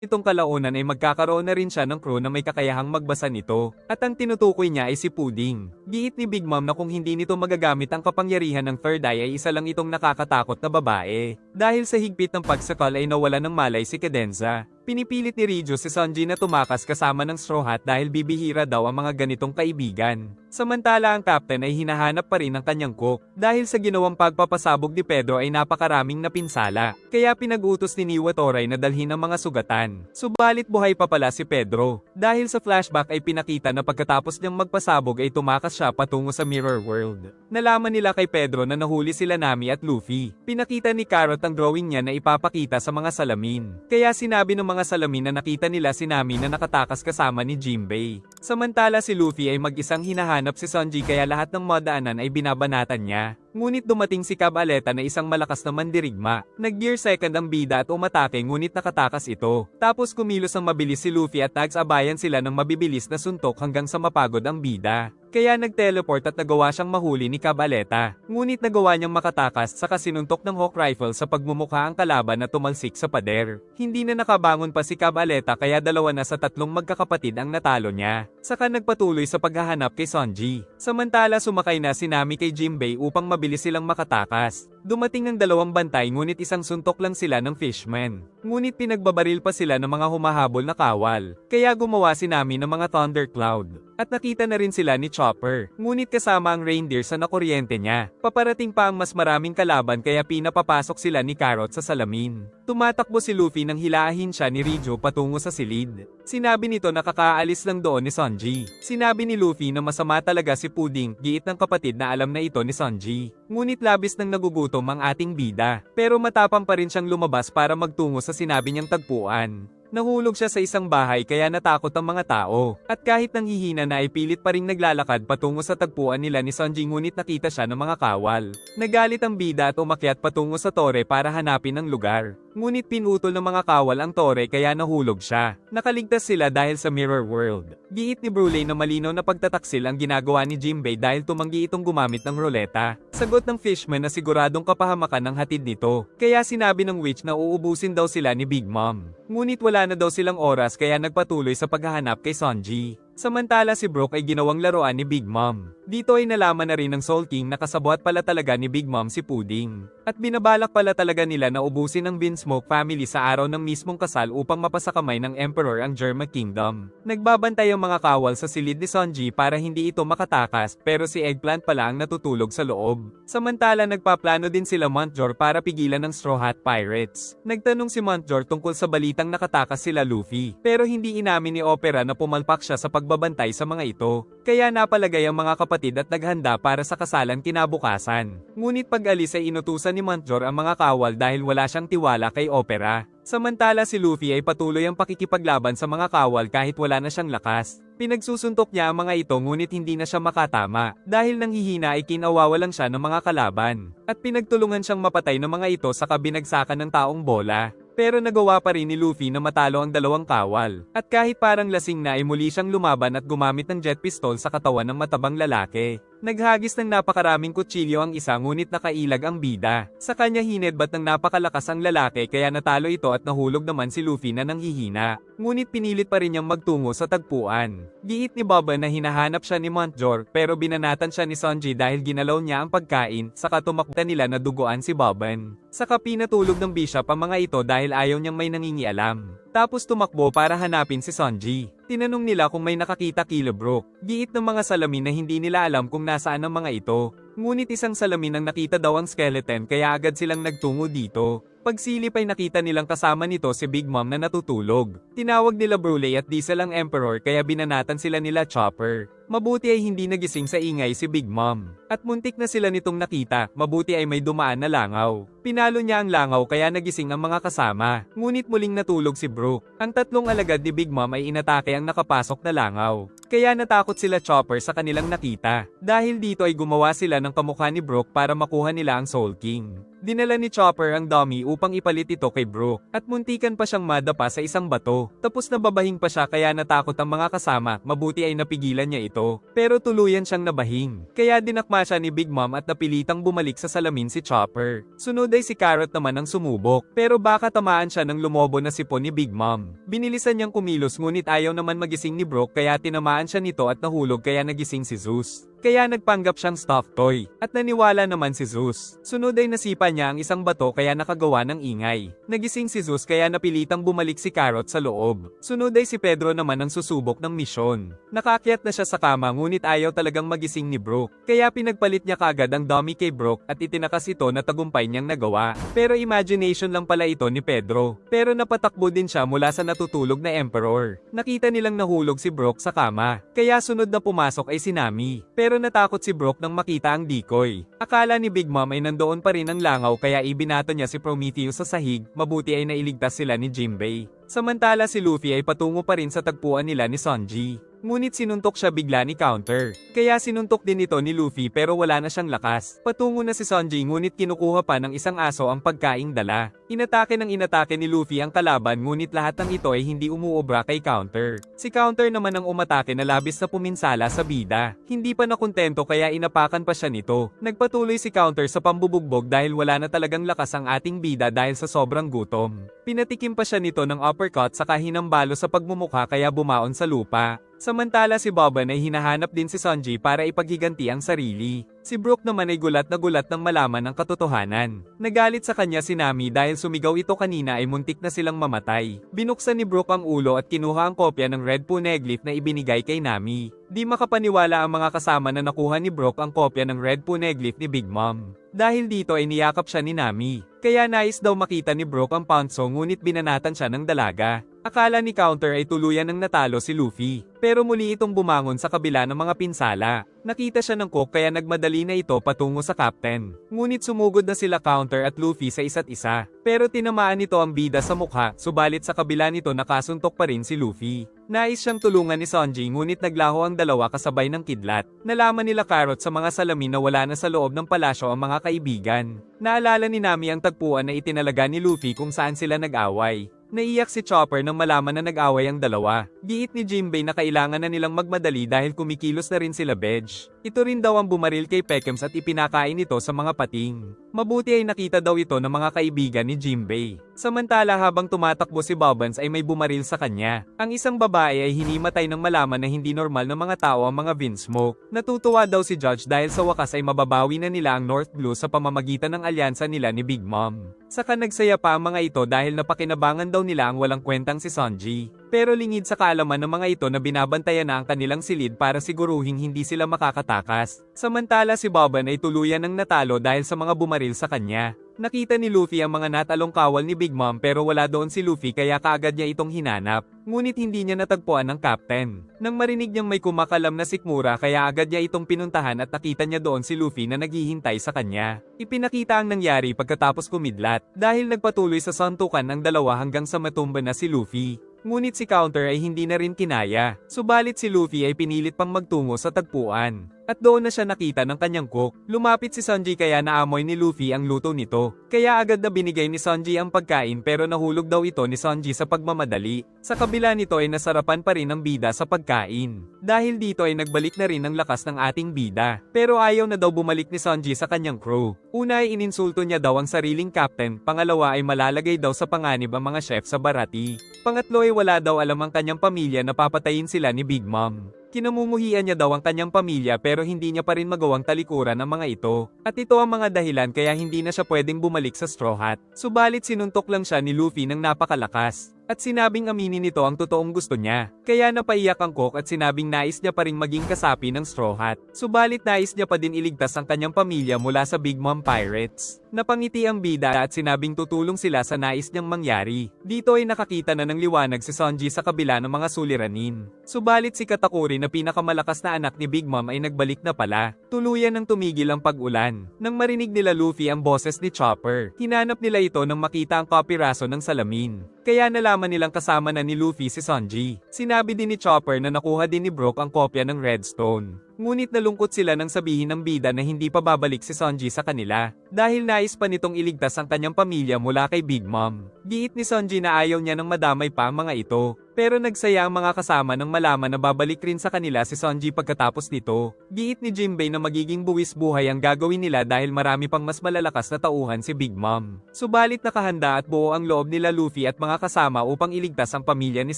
Itong kalaunan ay magkakaroon na rin siya ng crew na may kakayahang magbasa nito. At ang tinutukoy niya ay si Puding. Giit ni Big Mom na kung hindi nito magagamit ang kapangyarihan ng Third Eye ay isa lang itong nakakatakot na babae. Dahil sa higpit ng pagsakal ay nawala ng malay si Cadenza. Pinipilit ni Rijo si Sunji na tumakas kasama ng Straw Hat dahil bibihira daw ang mga ganitong kaibigan. Samantala ang captain ay hinahanap pa rin ang kanyang cook dahil sa ginawang pagpapasabog ni Pedro ay napakaraming napinsala. Kaya pinag-utos ni Niwa Toray na dalhin ang mga sugatan. Subalit buhay pa pala si Pedro. Dahil sa flashback ay pinakita na pagkatapos niyang magpasabog ay tumakas siya patungo sa Mirror World. Nalaman nila kay Pedro na nahuli sila Nami at Luffy. Pinakita ni Carrot ang drawing niya na ipapakita sa mga salamin. Kaya sinabi ng mga salamin na nakita nila si Nami na nakatakas kasama ni Jinbei. Samantala si Luffy ay mag-isang hinahanap si Sanji kaya lahat ng madaanan ay binabanatan niya. Ngunit dumating si Cabaleta na isang malakas na mandirigma. Nag-gear second ang bida at umatake ngunit nakatakas ito. Tapos kumilos ang mabilis si Luffy at nagsabayan sila ng mabibilis na suntok hanggang sa mapagod ang bida. Kaya nag-teleport at nagawa siyang mahuli ni Cabaleta. Ngunit nagawa niyang makatakas sa kasinuntok ng Hawk Rifle sa pagmumukha ang kalaban na tumalsik sa pader. Hindi na nakabangon pa si Cabaleta kaya dalawa na sa tatlong magkakapatid ang natalo niya. Saka nagpatuloy sa paghahanap kay Sanji. Samantala sumakay na si Nami kay Jinbei upang mabilis silang makatakas. Dumating ang dalawang bantay ngunit isang suntok lang sila ng fishman. Ngunit pinagbabaril pa sila ng mga humahabol na kawal. Kaya gumawa si Nami ng mga thundercloud. At nakita na rin sila ni Chopper. Ngunit kasama ang reindeer sa nakuryente niya. Paparating pa ang mas maraming kalaban kaya pinapapasok sila ni Carrot sa salamin. Tumatakbo si Luffy nang hilahin siya ni Rijo patungo sa silid. Sinabi nito na kakaalis lang doon ni Sanji. Sinabi ni Luffy na masama talaga si Pudding, giit ng kapatid na alam na ito ni Sanji. Ngunit labis nang nagugutom ang ating bida. Pero matapang pa rin siyang lumabas para magtungo sa sinabi niyang tagpuan. Nahulog siya sa isang bahay kaya natakot ang mga tao. At kahit nanghihina na ay pilit pa ring naglalakad patungo sa tagpuan nila ni Sanji ngunit nakita siya ng mga kawal. Nagalit ang bida at umakyat patungo sa tore para hanapin ang lugar. Ngunit pinutol ng mga kawal ang tore kaya nahulog siya. Nakaligtas sila dahil sa Mirror World. Giit ni Bruley na malinaw na pagtataksil ang ginagawa ni Jinbei dahil tumanggi itong gumamit ng ruleta. Sagot ng fishman na siguradong kapahamakan ng hatid nito. Kaya sinabi ng witch na uubusin daw sila ni Big Mom. Ngunit wala na daw silang oras kaya nagpatuloy sa paghahanap kay Sanji. Samantala si Brook ay ginawang laruan ni Big Mom. Dito ay nalaman na rin ng Soul King na kasabwat pala talaga ni Big Mom si Pudding. At binabalak pala talaga nila na ubusin ang Vinsmoke family sa araw ng mismong kasal upang mapasakamay ng Emperor ang Germa Kingdom. Nagbabantay ang mga kawal sa silid ni Sanji para hindi ito makatakas pero si Eggplant pala ang natutulog sa loob. Samantala nagpaplano din sila Montjor para pigilan ng Straw Hat Pirates. Nagtanong si Montjor tungkol sa balitang nakatakas sila Luffy pero hindi inamin ni Opera na pumalpak siya sa pagbabantay sa mga ito. Kaya napalagay ang mga kapatid at naghanda para sa kasalan kinabukasan. Ngunit pag-alis ay inutusan ni Montjor ang mga kawal dahil wala siyang tiwala kay Opera. Samantala si Luffy ay patuloy ang pakikipaglaban sa mga kawal kahit wala na siyang lakas. Pinagsusuntok niya ang mga ito ngunit hindi na siya makatama. Dahil nanghihina ay kinawawalan siya ng mga kalaban. At pinagtulungan siyang mapatay ng mga ito sa kabinagsakan ng taong bola. Pero nagawa pa rin ni Luffy na matalo ang dalawang kawal. At kahit parang lasing na ay muli siyang lumaban at gumamit ng jet pistol sa katawan ng matabang lalaki. Naghagis ng napakaraming kutsilyo ang isa ngunit nakailag ang bida. Sa kanya hinedbat ng napakalakas ang lalaki kaya natalo ito at nahulog naman si Luffy na nanghihina. Ngunit pinilit pa rin niyang magtungo sa tagpuan. Giit ni Baba na hinahanap siya ni Montjor pero binanatan siya ni Sanji dahil ginalaw niya ang pagkain saka tumakta nila na duguan si Boban. Saka pinatulog ng bishop ang mga ito dahil ayaw niyang may nangingialam. Tapos tumakbo para hanapin si Sanji. Tinanong nila kung may nakakita kila Brook. Giit ng mga salamin na hindi nila alam kung nasaan ang mga ito. Ngunit isang salamin ang nakita daw ang skeleton kaya agad silang nagtungo dito. Pagsilip ay nakita nilang kasama nito si Big Mom na natutulog. Tinawag nila Bruley at Diesel ang Emperor kaya binanatan sila nila Chopper. Mabuti ay hindi nagising sa ingay si Big Mom. At muntik na sila nitong nakita, mabuti ay may dumaan na langaw. Pinalo niya ang langaw kaya nagising ang mga kasama. Ngunit muling natulog si Brook. Ang tatlong alagad ni Big Mom ay inatake ang nakapasok na langaw. Kaya natakot sila Chopper sa kanilang nakita. Dahil dito ay gumawa sila ng kamukha ni Brook para makuha nila ang Soul King. Dinala ni Chopper ang dummy upang ipalit ito kay Brook. At muntikan pa siyang madapa sa isang bato. Tapos nababahing pa siya kaya natakot ang mga kasama, mabuti ay napigilan niya ito. Pero tuluyan siyang nabahing. Kaya dinakma siya ni Big Mom at napilitang bumalik sa salamin si Chopper. Sunod ay si Carrot naman ang sumubok. Pero baka tamaan siya ng lumobo na sipon ni Big Mom. Binilisan niyang kumilos ngunit ayaw naman magising ni Brook kaya tinamaan siya nito at nahulog kaya nagising si Zeus. kaya nagpanggap siyang stuffed toy, at naniwala naman si Zeus. Sunod ay nasipa niya ang isang bato kaya nakagawa ng ingay. Nagising si Zeus kaya napilitang bumalik si Carrot sa loob. Sunod ay si Pedro naman ang susubok ng misyon. Nakaakyat na siya sa kama ngunit ayaw talagang magising ni Brooke, kaya pinagpalit niya kagad ang dummy kay Brooke at itinakas ito na tagumpay niyang nagawa. Pero imagination lang pala ito ni Pedro. Pero napatakbo din siya mula sa natutulog na Emperor. Nakita nilang nahulog si Brooke sa kama, kaya sunod na pumasok ay si Nami. Pero natakot si Brooke nang makita ang decoy. Akala ni Big Mom ay nandoon pa rin ang langaw kaya ibinato niya si Prometheus sa sahig, mabuti ay nailigtas sila ni Jinbei. Samantala si Luffy ay patungo pa rin sa tagpuan nila ni Sanji. Ngunit sinuntok siya bigla ni Counter. Kaya sinuntok din ito ni Luffy pero wala na siyang lakas. Patungo na si Sanji ngunit kinukuha pa ng isang aso ang pagkaing dala. Inatake ni Luffy ang kalaban ngunit lahat ng ito ay hindi umuobra kay Counter. Si Counter naman ang umatake na labis na puminsala sa bida. Hindi pa nakontento kaya inapakan pa siya nito. Nagpatuloy si Counter sa pambubugbog dahil wala na talagang lakas ang ating bida dahil sa sobrang gutom. Pinatikim pa siya nito ng uppercut sa kahinambalo sa pagmumukha kaya bumaon sa lupa. Samantala si Boban ay hinahanap din si Sanji para ipaghiganti ang sarili. Si Brooke naman ay gulat nang malaman ang katotohanan. Nagalit sa kanya si Nami dahil sumigaw ito kanina ay muntik na silang mamatay. Binuksan ni Brooke ang ulo at kinuha ang kopya ng Red Poneglyph na ibinigay kay Nami. Di makapaniwala ang mga kasama na nakuha ni Brooke ang kopya ng Red Poneglyph ni Big Mom. Dahil dito ay niyakap siya ni Nami. Kaya nais daw makita ni Brooke ang Ponzo ngunit binanatan siya ng dalaga. Akala ni Counter ay tuluyan ng natalo si Luffy. Pero muli itong bumangon sa kabila ng mga pinsala. Nakita siya ng Cook kaya nagmadali na ito patungo sa Captain. Ngunit sumugod na sila Counter at Luffy sa isa't isa. Pero tinamaan nito ang bida sa mukha, subalit sa kabila nito nakasuntok pa rin si Luffy. Nais siyang tulungan ni Sanji ngunit naglaho ang dalawa kasabay ng kidlat. Nalaman nila Carrot sa mga salamin na wala na sa loob ng palasyo ang mga kaibigan. Naalala ni Nami ang tagpuan na itinalaga ni Luffy kung saan sila nag-away. Naiyak si Chopper nang malaman na nag-away ang dalawa. Giit ni Jinbei na kailangan na nilang magmadali dahil kumikilos na rin sila Bedge. Ito rin daw ang bumaril kay Pekems at ipinakain ito sa mga pating. Mabuti ay nakita daw ito ng mga kaibigan ni Jinbei. Samantala habang tumatakbo si Bobbans ay may bumaril sa kanya. Ang isang babae ay hinimatay nang malaman na hindi normal na mga tao ang mga Vinsmoke. Natutuwa daw si Judge dahil sa wakas ay mababawi na nila ang North Blue sa pamamagitan ng alyansa nila ni Big Mom. Saka nagsaya pa ang mga ito dahil napakinabangan daw nila ang walang kwentang si Sanji. Pero lingid sa kaalaman ng mga ito na binabantayan na ang kanilang silid para siguruhing hindi sila makakatakas. Samantala si Boban ay tuluyan ng natalo dahil sa mga bumaril sa kanya. Nakita ni Luffy ang mga natalong kawal ni Big Mom pero wala doon si Luffy kaya kaagad niya itong hinanap. Ngunit hindi niya natagpuan ang captain. Nang marinig niyang may kumakalam na sikmura kaya agad niya itong pinuntahan at nakita niya doon si Luffy na naghihintay sa kanya. Ipinakita ang nangyari pagkatapos kumidlat dahil nagpatuloy sa suntukan ng dalawa hanggang sa matumba na si Luffy. Ngunit si Counter ay hindi na rin kinaya. Subalit si Luffy ay pinilit pang magtungo sa tagpuan. At doon na siya nakita ng kanyang cook. Lumapit si Sanji kaya naamoy ni Luffy ang luto nito. Kaya agad na binigay ni Sanji ang pagkain pero nahulog daw ito ni Sanji sa pagmamadali. Sa kabila nito ay nasarapan pa rin ang bida sa pagkain. Dahil dito ay nagbalik na rin ang lakas ng ating bida. Pero ayaw na daw bumalik ni Sanji sa kanyang crew. Una ay ininsulto niya daw ang sariling captain, pangalawa ay malalagay daw sa panganib ang mga chef sa Barati. Pangatlo ay wala daw alam ang kanyang pamilya na papatayin sila ni Big Mom. Kinamumuhian niya daw ang kanyang pamilya pero hindi niya pa rin magawang talikuran ang mga ito. At ito ang mga dahilan kaya hindi na siya pwedeng bumalik sa Straw Hat. Subalit sinuntok lang siya ni Luffy ng napakalakas. At sinabing aminin nito ang totoong gusto niya. Kaya napaiyak ang Cook at sinabing nais niya pa rin maging kasapi ng Straw Hat. Subalit nais niya pa din iligtas ang kanyang pamilya mula sa Big Mom Pirates. Napangiti ang bida at sinabing tutulong sila sa nais niyang mangyari. Dito ay nakakita na ng liwanag si Sanji sa kabila ng mga suliranin. Subalit si Katakuri na pinakamalakas na anak ni Big Mom ay nagbalik na pala. Tuluyan ng tumigil ang pag-ulan. Nang marinig nila Luffy ang boses ni Chopper, hinanap nila ito nang makita ang kapiraso ng salamin. Kaya nalaman nilang kasama na ni Luffy si Sanji. Sinabi din ni Chopper na nakuha din ni Brook ang kopya ng Redstone. Ngunit nalungkot sila nang sabihin ng bida na hindi pa babalik si Sanji sa kanila. Dahil nais pa nitong iligtas ang kanyang pamilya mula kay Big Mom. Giit ni Sanji na ayaw niya nang madamay pa ang mga ito. Pero nagsaya ang mga kasama nang malaman na babalik rin sa kanila si Sanji pagkatapos nito. Giit ni Jinbei na magiging buwis buhay ang gagawin nila dahil marami pang mas malalakas na tauhan si Big Mom. Subalit nakahanda at buo ang loob nila Luffy at mga kasama upang iligtas ang pamilya ni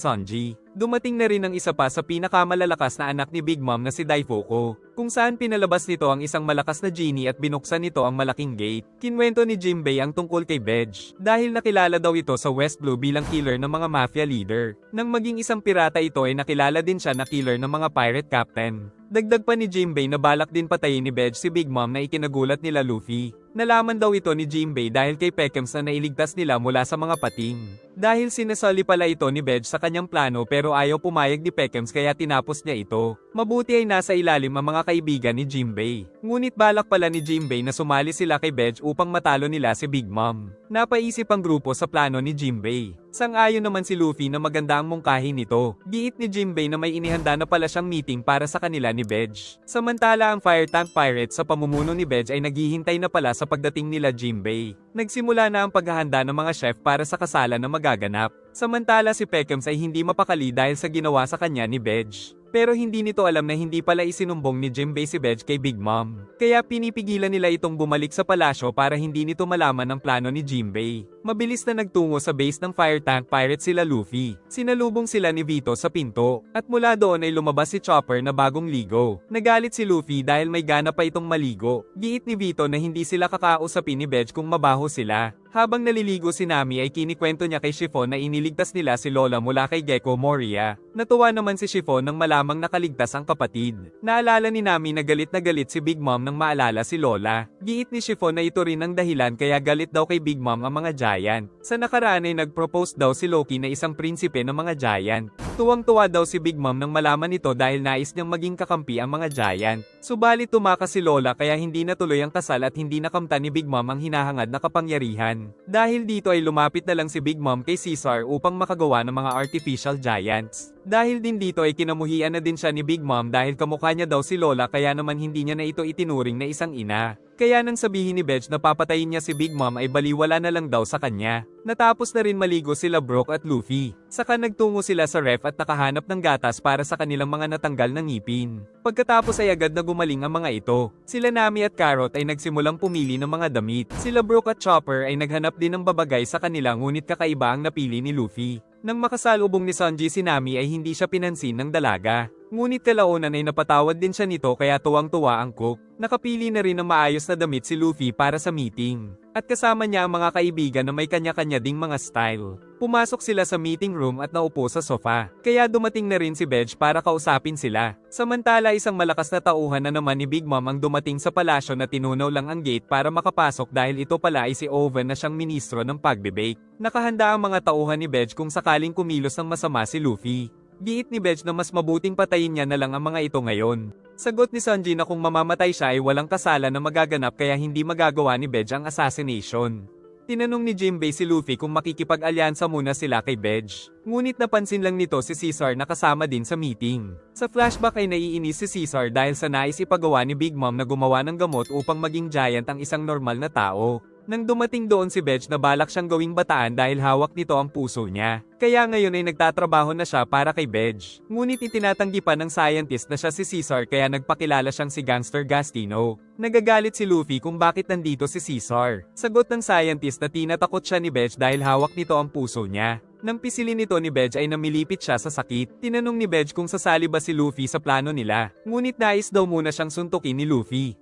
Sanji. Dumating na rin ang isa pa sa pinakamalalakas na anak ni Big Mom na si Daifuku, kung saan pinalabas nito ang isang malakas na genie at binuksan nito ang malaking gate. Kinwento ni Jimbei ang tungkol kay Bedge, dahil nakilala daw ito sa West Blue bilang killer ng mga mafia leader. Nang maging isang pirata ito ay nakilala din siya na killer ng mga pirate captain. Dagdag pa ni Jimbei na balak din patayin ni Bedge si Big Mom na ikinagulat nila Luffy. Nalaman daw ito ni Jimbei dahil kay Pekems na nailigtas nila mula sa mga pating. Dahil sinasali pala ito ni Bedge sa kanyang plano pero ayaw pumayag ni Pekems kaya tinapos niya ito. Mabuti ay nasa ilalim ang mga kaibigan ni Jimbei. Ngunit balak pala ni Jimbei na sumali sila kay Bedge upang matalo nila si Big Mom. Napaisip ang grupo sa plano ni Jimbei. Sang-ayon naman si Luffy na maganda ang mungkahi nito. Giit ni Jimbei na may inihanda na pala siyang meeting para sa kanila ni Bedge. Samantala ang Fire Tank Pirates sa pamumuno ni Bedge ay naghihintay na pala sa pagdating nila Jimbei. Nagsimula na ang paghahanda ng mga chef para sa kasalan na magaganap. Samantala si Pekems ay hindi mapakali dahil sa ginawa sa kanya ni Bedge. Pero hindi nito alam na hindi pala isinumbong ni Jimbei si Bedge kay Big Mom. Kaya pinipigilan nila itong bumalik sa palasyo para hindi nito malaman ang plano ni Jimbei. Mabilis na nagtungo sa base ng Fire Tank Pirates sila Luffy. Sinalubong sila ni Vito sa pinto. At mula doon ay lumabas si Chopper na bagong ligo. Nagalit si Luffy dahil may gana pa itong maligo. Giit ni Vito na hindi sila kakausapin ni Bedge kung mabaho sila. Habang naliligo si Nami ay kinikwento niya kay Chiffon na iniligtas nila si Lola mula kay Gecko Moria. Natuwa naman si Chiffon nang malamang nakaligtas ang kapatid. Naalala ni Nami na galit si Big Mom nang maalala si Lola. Giit ni Chiffon na ito rin ang dahilan kaya galit daw kay Big Mom ang mga giant. Sa nakaraan ay nag-propose daw si Loki na isang prinsipe ng mga giant. Tuwang-tuwa daw si Big Mom nang malaman ito dahil nais niyang maging kakampi ang mga giant. Subalit tumakas si Lola kaya hindi natuloy ang kasal at hindi nakamta ni Big Mom ang hinahangad na kapangyarihan. Dahil dito ay lumapit na lang si Big Mom kay Caesar upang makagawa ng mga artificial giants. Dahil din dito ay kinamuhian na din siya ni Big Mom dahil kamukha niya daw si Lola kaya naman hindi niya na ito itinuring na isang ina. Kaya nang sabihin ni Bedge na papatayin niya si Big Mom ay baliwala na lang daw sa kanya. Natapos na rin maligo sila Brook at Luffy. Saka nagtungo sila sa ref at nakahanap ng gatas para sa kanilang mga natanggal na ngipin. Pagkatapos ay agad na gumaling ang mga ito. Sila Nami at Carrot ay nagsimulang pumili ng mga damit. Sila Brook at Chopper ay naghanap din ng babagay sa kanila ngunit kakaiba ang napili ni Luffy. Nang makasalubong ni Sanji si Nami ay hindi siya pinansin ng dalaga. Ngunit kalaunan ay napatawad din siya nito kaya tuwang-tuwa ang cook. Nakapili na rin ng maayos na damit si Luffy para sa meeting. At kasama niya ang mga kaibigan na may kanya-kanya ding mga style. Pumasok sila sa meeting room at naupo sa sofa. Kaya dumating na rin si Bedge para kausapin sila. Samantala isang malakas na tauhan na naman ni Big Mom ang dumating sa palasyo na tinunaw lang ang gate para makapasok dahil ito pala ay si Oven na siyang ministro ng pagbe-bake. Nakahanda ang mga tauhan ni Bedge kung sakaling kumilos ng masama si Luffy. Giit ni Bedge na mas mabuting patayin niya na lang ang mga ito ngayon. Sagot ni Sanji na kung mamamatay siya ay walang kasalan na magaganap kaya hindi magagawa ni Bedge ang assassination. Tinanong ni Jimbei si Luffy kung makikipag-alyansa muna sila kay Bedge. Ngunit napansin lang nito si Caesar na kasama din sa meeting. Sa flashback ay naiinis si Caesar dahil sa nais ipagawa ni Big Mom na gumawa ng gamot upang maging giant ang isang normal na tao. Nang dumating doon si Bedge na balak siyang gawing bataan dahil hawak nito ang puso niya. Kaya ngayon ay nagtatrabaho na siya para kay Bedge. Ngunit itinatanggi pa ng scientist na siya si Caesar kaya nagpakilala siyang si Gangster Gastino. Nagagalit si Luffy kung bakit nandito si Caesar. Sagot ng scientist na tinatakot siya ni Bedge dahil hawak nito ang puso niya. Nang pisilin nito ni Bedge ay namilipit siya sa sakit. Tinanong ni Bedge kung sasali ba si Luffy sa plano nila. Ngunit nais daw muna siyang suntukin ni Luffy.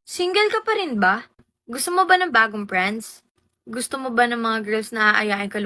Single ka pa rin ba? Gusto mo ba ng bagong friends? Gusto mo ba ng mga girls na aayain ka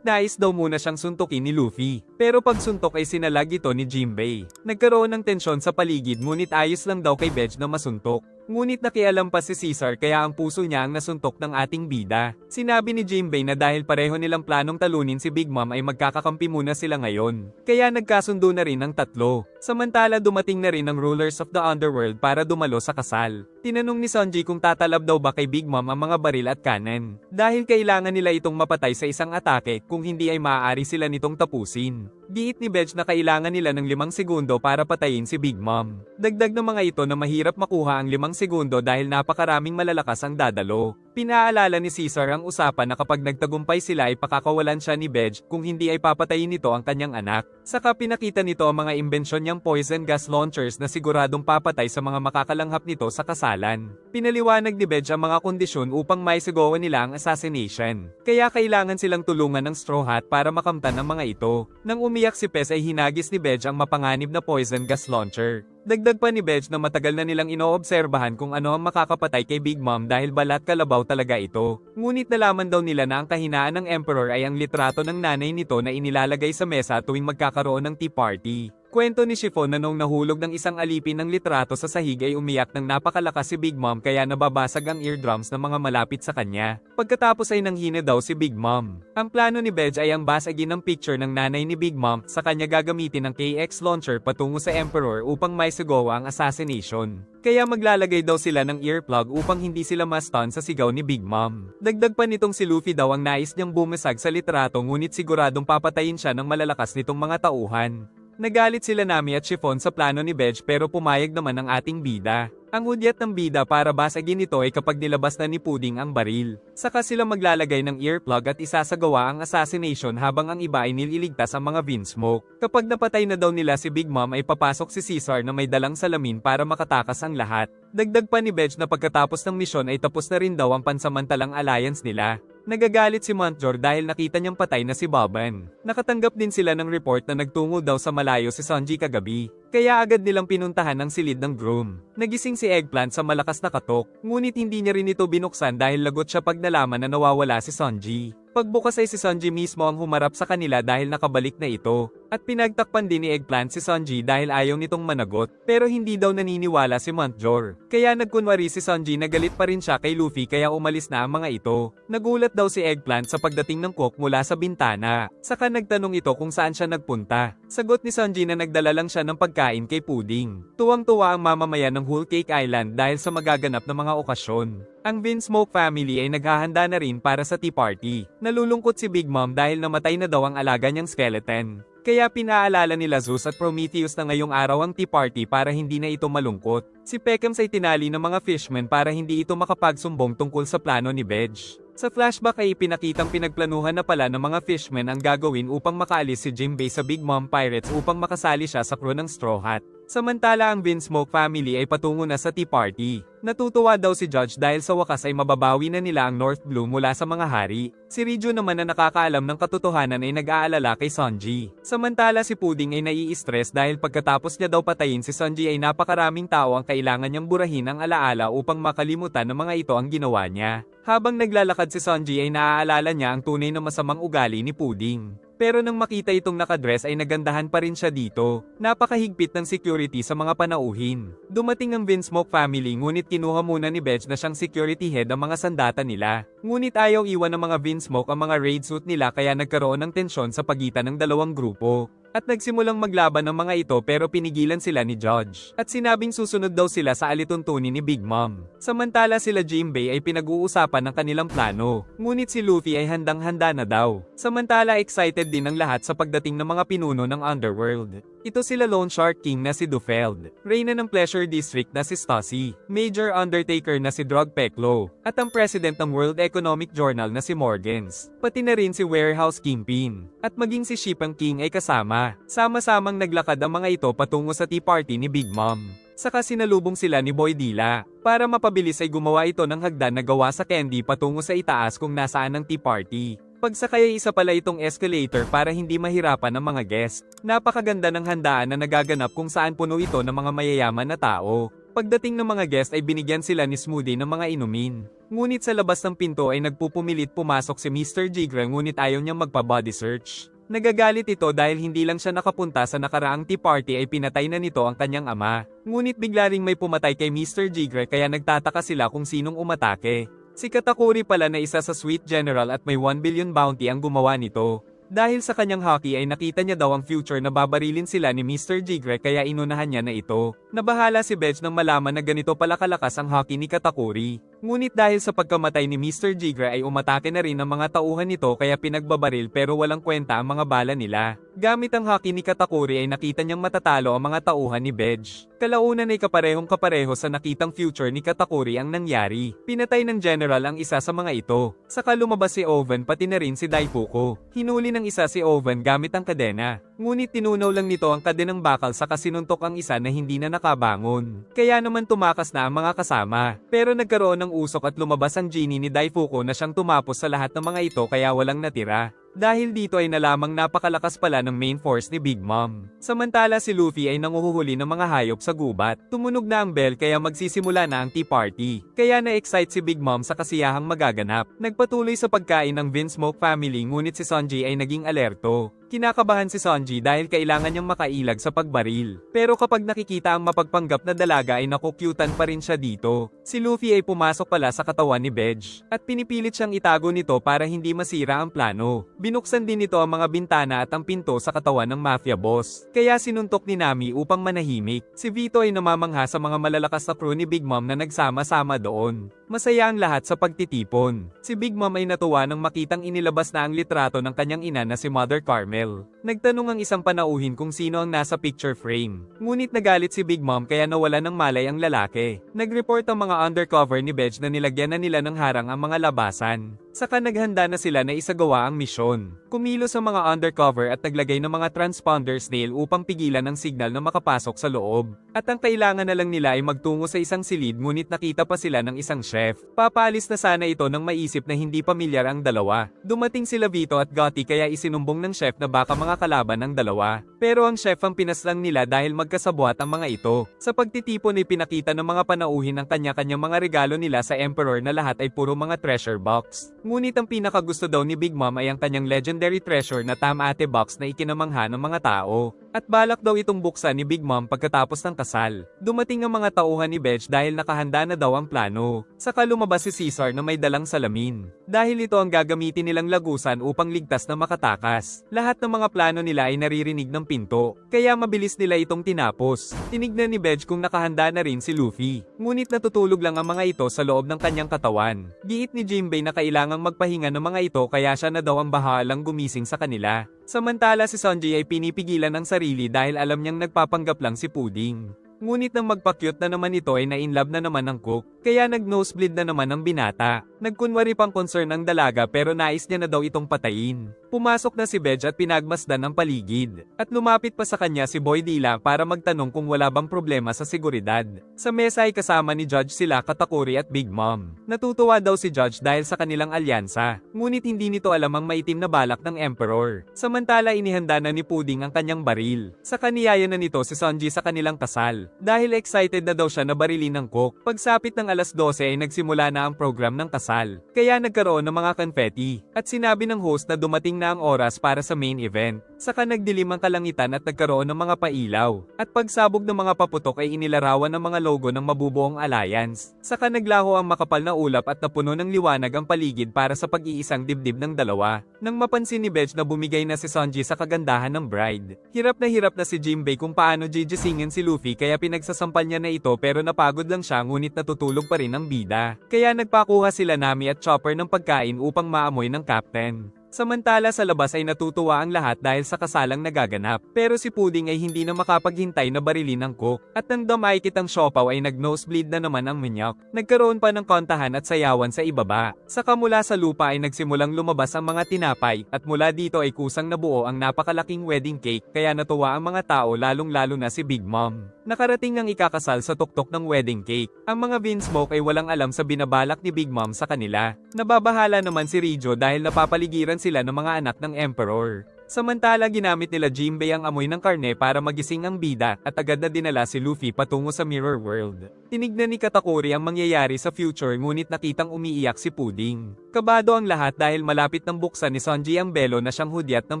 Nais daw muna siyang suntukin ni Luffy. Pero pag suntok ay sinalag ito ni Jimbei. Nagkaroon ng tensyon sa paligid ngunit ayos lang daw kay Bedge na masuntok. Ngunit nakialam pa si Caesar kaya ang puso niya ang nasuntok ng ating bida. Sinabi ni Jimbei na dahil pareho nilang planong talunin si Big Mom ay magkakakampi muna sila ngayon. Kaya nagkasundo na rin ang tatlo. Samantala dumating na rin ang rulers of the underworld para dumalo sa kasal. Tinanong ni Sanji kung tatalab daw ba kay Big Mom ang mga baril at cannon. Dahil kailangan nila itong mapatay sa isang atake kung hindi ay maaari sila nitong tapusin. Giit ni Bedge na kailangan nila ng 5 segundo para patayin si Big Mom. Dagdag ng mga ito na mahirap makuha ang 5 segundo dahil napakaraming malalakas ang dadalo. Pinaalala ni Caesar ang usapan na kapag nagtagumpay sila ay pakakawalan siya ni Bedge, kung hindi ay papatayin nito ang kanyang anak. Saka pinakita nito ang mga imbensyon niyang poison gas launchers na siguradong papatay sa mga makakalanghap nito sa kasalan. Pinaliwanag ni Bedge ang mga kondisyon upang maisigawa nila ang assassination. Kaya kailangan silang tulungan ng Straw Hat para makamtan ang mga ito. Nang umiyak si Pez ay hinagis ni Bedge ang mapanganib na poison gas launcher. Dagdag pa ni Bedge na matagal na nilang inoobserbahan kung ano ang makakapatay kay Big Mom dahil balat kalabaw talaga ito. Ngunit nalaman daw nila na ang kahinaan ng Emperor ay ang litrato ng nanay nito na inilalagay sa mesa tuwing magkakaroon ng tea party. Kwento ni Chiffon na nung nahulog ng isang alipin ng litrato sa sahig ay umiyak ng napakalakas si Big Mom kaya nababasag ang eardrums ng mga malapit sa kanya. Pagkatapos ay nanghina daw si Big Mom. Ang plano ni Bedge ay ang basagin ng picture ng nanay ni Big Mom sa kanya gagamitin ng KX launcher patungo sa Emperor upang maisigawa ang assassination. Kaya maglalagay daw sila ng earplug upang hindi sila ma-stun sa sigaw ni Big Mom. Dagdag pa nitong si Luffy daw ang nais niyang bumasag sa litrato ngunit siguradong papatayin siya ng malalakas nitong mga tauhan. Nagalit sila Nami at Chiffon sa plano ni Bedge pero pumayag naman ang ating bida. Ang hudyat ng bida para basagin ito ay kapag nilabas na ni Pudding ang baril. Saka sila maglalagay ng earplug at isasagawa ang assassination habang ang iba ay nililigtas ang mga Vinsmoke. Kapag napatay na daw nila si Big Mom ay papasok si Caesar na may dalang salamin para makatakas ang lahat. Dagdag pa ni Bedge na pagkatapos ng misyon ay tapos na rin daw ang pansamantalang alliance nila. Nagagalit si Montjor dahil nakita niyang patay na si Boban. Nakatanggap din sila ng report na nagtungo daw sa malayo si Sanji kagabi. Kaya agad nilang pinuntahan ang silid ng groom. Nagising si Eggplant sa malakas na katok, ngunit hindi niya rin ito binuksan dahil lagot siya pag nalaman na nawawala si Sanji. Pagbukas ay si Sanji mismo ang humarap sa kanila dahil nakabalik na ito. At pinagtakpan din ni Eggplant si Sanji dahil ayaw nitong managot, pero hindi daw naniniwala si Montjor. Kaya nagkunwari si Sanji na galit pa rin siya kay Luffy kaya umalis na ang mga ito. Nagulat daw si Eggplant sa pagdating ng cook mula sa bintana. Saka nagtanong ito kung saan siya nagpunta. Sagot ni Sanji na nagdala lang siya ng pagkain kay Pudding. Tuwang-tuwa ang mamamayan ng Whole Cake Island dahil sa magaganap na mga okasyon. Ang Vinsmoke family ay naghahanda na rin para sa tea party. Nalulungkot si Big Mom dahil namatay na daw ang alaga niyang skeleton. Kaya pinaalala nila Zeus at Prometheus na ngayong araw ang tea party para hindi na ito malungkot. Si Peckham's ay tinali ng mga fishmen para hindi ito makapagsumbong tungkol sa plano ni Bedge. Sa flashback ay ipinakitang pinagplanuhan na pala ng mga fishmen ang gagawin upang makaalis si Jimbei sa Big Mom Pirates upang makasali siya sa crew ng Straw Hat. Samantala ang Vinsmoke family ay patungo na sa tea party. Natutuwa daw si Judge dahil sa wakas ay mababawi na nila ang North Blue mula sa mga hari. Si Rijo naman na nakakaalam ng katotohanan ay nag-aalala kay Sanji. Samantala si Pudding ay nai-stress dahil pagkatapos niya daw patayin si Sanji ay napakaraming tao ang kailangan niyang burahin ang alaala upang makalimutan ng mga ito ang ginawa niya. Habang naglalakad si Sanji ay naaalala niya ang tunay na masamang ugali ni Pudding. Pero nang makita itong nakadress ay nagandahan pa rin siya dito. Napakahigpit ng security sa mga panauhin. Dumating ang Vinsmoke family ngunit kinuha muna ni Bedge na siyang security head ang mga sandata nila. Ngunit ayaw iwan ng mga Vinsmoke ang mga raid suit nila kaya nagkaroon ng tensyon sa pagitan ng dalawang grupo. At nagsimulang maglaban ng mga ito pero pinigilan sila ni Judge. At sinabing susunod daw sila sa alituntunin ni Big Mom. Samantala sila Jimbei ay pinag-uusapan ng kanilang plano. Ngunit si Luffy ay handang-handa na daw. Samantala excited din ang lahat sa pagdating ng mga pinuno ng Underworld. Ito sila Lone Shark King na si Dufeld, Reyna ng Pleasure District na si Stussy, Major Undertaker na si Drog Peklo, at ang President ng World Economic Journal na si Morgans. Pati na rin si Warehouse Kingpin. At maging si Shipping King ay kasama. Sama-samang naglakad ang mga ito patungo sa tea party ni Big Mom. Saka sinalubong sila ni Boy Dila. Para mapabilis ay gumawa ito ng hagdan na gawa sa candy patungo sa itaas kung nasaan ang tea party. Pagsakay ay isa pala itong escalator para hindi mahirapan ang mga guest. Napakaganda ng handaan na nagaganap kung saan puno ito ng mga mayayaman na tao. Pagdating ng mga guest ay binigyan sila ni Smoothie ng mga inumin. Ngunit sa labas ng pinto ay nagpupumilit pumasok si Mr. Jigra ngunit ayaw niyang magpa-body search. Nagagalit ito dahil hindi lang siya nakapunta sa nakaraang tea party ay pinatay na nito ang kanyang ama. Ngunit bigla ring may pumatay kay Mr. Jigra kaya nagtataka sila kung sinong umatake. Si Katakuri pala na isa sa Sweet General at may 1 billion bounty ang gumawa nito. Dahil sa kanyang hockey ay nakita niya daw ang future na babarilin sila ni Mr. Jigre kaya inunahan niya na ito. Nabahala si Bedge nang malaman na ganito pala kalakas ang hockey ni Katakuri. Ngunit dahil sa pagkamatay ni Mr. Jigre ay umatake na rin ang mga tauhan nito kaya pinagbabaril pero walang kwenta ang mga bala nila. Gamit ang haki ni Katakuri ay nakita niyang matatalo ang mga tauhan ni Bedge. Kalaunan ay kapareho sa nakitang future ni Katakuri ang nangyari. Pinatay ng general ang isa sa mga ito. Saka lumabas si Oven pati na rin si Daifuku. Hinuli ng isa si Oven gamit ang kadena. Ngunit tinunaw lang nito ang kadenang bakal saka sinuntok ang isa na hindi na nakabangon. Kaya naman tumakas na ang mga kasama. Pero nagkaroon ng usok at lumabas ang genie ni Daifuku na siyang tumapos sa lahat ng mga ito kaya walang natira. Dahil dito ay nalamang napakalakas pala ng main force ni Big Mom. Samantala si Luffy ay nanguhuhuli ng mga hayop sa gubat. Tumunog na ang bell kaya magsisimula na ang tea party. Kaya na-excite si Big Mom sa kasiyahang magaganap. Nagpatuloy sa pagkain ng Vinsmoke family ngunit si Sanji ay naging alerto. Kinakabahan si Sanji dahil kailangan niyang makailag sa pagbaril. Pero kapag nakikita ang mapagpanggap na dalaga ay nakukyutan pa rin siya dito. Si Luffy ay pumasok pala sa katawan ni Bedge. At pinipilit siyang itago nito para hindi masira ang plano. Binuksan din nito ang mga bintana at ang pinto sa katawan ng mafia boss. Kaya sinuntok ni Nami upang manahimik. Si Vito ay namamangha sa mga malalakas na crew ni Big Mom na nagsama-sama doon. Masaya ang lahat sa pagtitipon. Si Big Mom ay natuwa nang makitang inilabas na ang litrato ng kanyang ina na si Mother Carmel. Nagtanong ang isang panauhin kung sino ang nasa picture frame. Ngunit nagalit si Big Mom kaya nawala ng malay ang lalaki. Nag-report ang mga undercover ni Bedge na nilagyan na nila ng harang ang mga labasan. Saka naghanda na sila na isagawa ang misyon. Kumilos ang mga undercover at naglagay ng mga transponder snail upang pigilan ang signal na makapasok sa loob. At ang kailangan na lang nila ay magtungo sa isang silid ngunit nakita pa sila ng isang chef. Papalis na sana ito nang maisip na hindi pamilyar ang dalawa. Dumating sila Vito at Gotti kaya isinumbong ng chef na baka mga kalaban ng dalawa. Pero ang chef ang pinaslang nila dahil magkasabwat ang mga ito. Sa pagtitipon ay pinakita ng mga panauhin ang kanya-kanyang mga regalo nila sa Emperor na lahat ay puro mga treasure box. Ngunit ang pinakagusto daw ni Big Mom ay ang kanyang legendary treasure na Tamate box na ikinamangha ng mga tao. At balak daw itong buksan ni Big Mom pagkatapos ng kasal. Dumating ang mga tauhan ni Bedge dahil nakahanda na daw ang plano. Saka lumabas si Caesar na may dalang salamin. Dahil ito ang gagamitin nilang lagusan upang ligtas na makatakas. Lahat ng mga plano nila ay naririnig ng pinto. Kaya mabilis nila itong tinapos. Tinignan ni Bedge kung nakahanda na rin si Luffy. Ngunit natutulog lang ang mga ito sa loob ng kanyang katawan. Giit ni Jinbei na kailangang magpahinga ng mga ito kaya siya na daw ang bahalang gumising sa kanila. Samantala si Sanji ay pinipigilan ng sarili dahil alam niyang nagpapanggap lang si Pudding. Ngunit nang magpa-cute na naman ito ay na-inlove na naman ng cook, kaya nag-nosebleed na naman ang binata. Nagkunwari pang concern ang dalaga pero nais niya na daw itong patayin. Pumasok na si Bedge at pinagmasdan ang paligid. At lumapit pa sa kanya si Boy Dila para magtanong kung wala bang problema sa seguridad. Sa mesa ay kasama ni Judge sila Katakuri at Big Mom. Natutuwa daw si Judge dahil sa kanilang alyansa. Ngunit hindi nito alam ang maitim na balak ng Emperor. Samantala inihanda na ni Pudding ang kanyang baril. Sa kaniyaya na nito si Sanji sa kanilang kasal. Dahil excited na daw siya na barilin ng cook. Pagsapit ng alas 12 ay nagsimula na ang program ng kasal. Kaya nagkaroon ng mga confetti. At sinabi ng host na dumating na ang oras para sa main event. Saka nagdilim ang kalangitan at nagkaroon ng mga pailaw. At pagsabog ng mga paputok ay inilarawan ng mga logo ng mabubuong alliance. Saka naglaho ang makapal na ulap at napuno ng liwanag ang paligid para sa pag-iisang dibdib ng dalawa. Nang mapansin ni Bedge na bumigay na si Sanji sa kagandahan ng bride. Hirap na si Jinbei kung paano gigisingin si Luffy kaya pinagsasampal niya na ito pero napagod lang siya ngunit natutulog pa rin ang bida. Kaya nagpakuha sila Nami at Chopper ng pagkain upang maamoy ng captain. Samantala sa labas ay natutuwa ang lahat dahil sa kasalang nagaganap. Pero si Pudding ay hindi na makapaghintay na barilin ng cook. At nang damaykit ang siopaw ay nag-nosebleed na naman ang manyak. Nagkaroon pa ng kontahan at sayawan sa ibaba. Saka mula sa lupa ay nagsimulang lumabas ang mga tinapay at mula dito ay kusang nabuo ang napakalaking wedding cake kaya natuwa ang mga tao lalong-lalo na si Big Mom. Nakarating ang ikakasal sa tuktok ng wedding cake. Ang mga Vinsmoke ay walang alam sa binabalak ni Big Mom sa kanila. Nababahala naman si Rijo dahil napapaligiran sila ng mga anak ng Emperor. Samantala ginamit nila Jinbei ang amoy ng karne para magising ang bida at agad na dinala si Luffy patungo sa Mirror World. Tinignan ni Katakuri ang mangyayari sa future ngunit nakitang umiiyak si Pudding. Kabado ang lahat dahil malapit ng buksan ni Sanji ang belo na siyang hudyat ng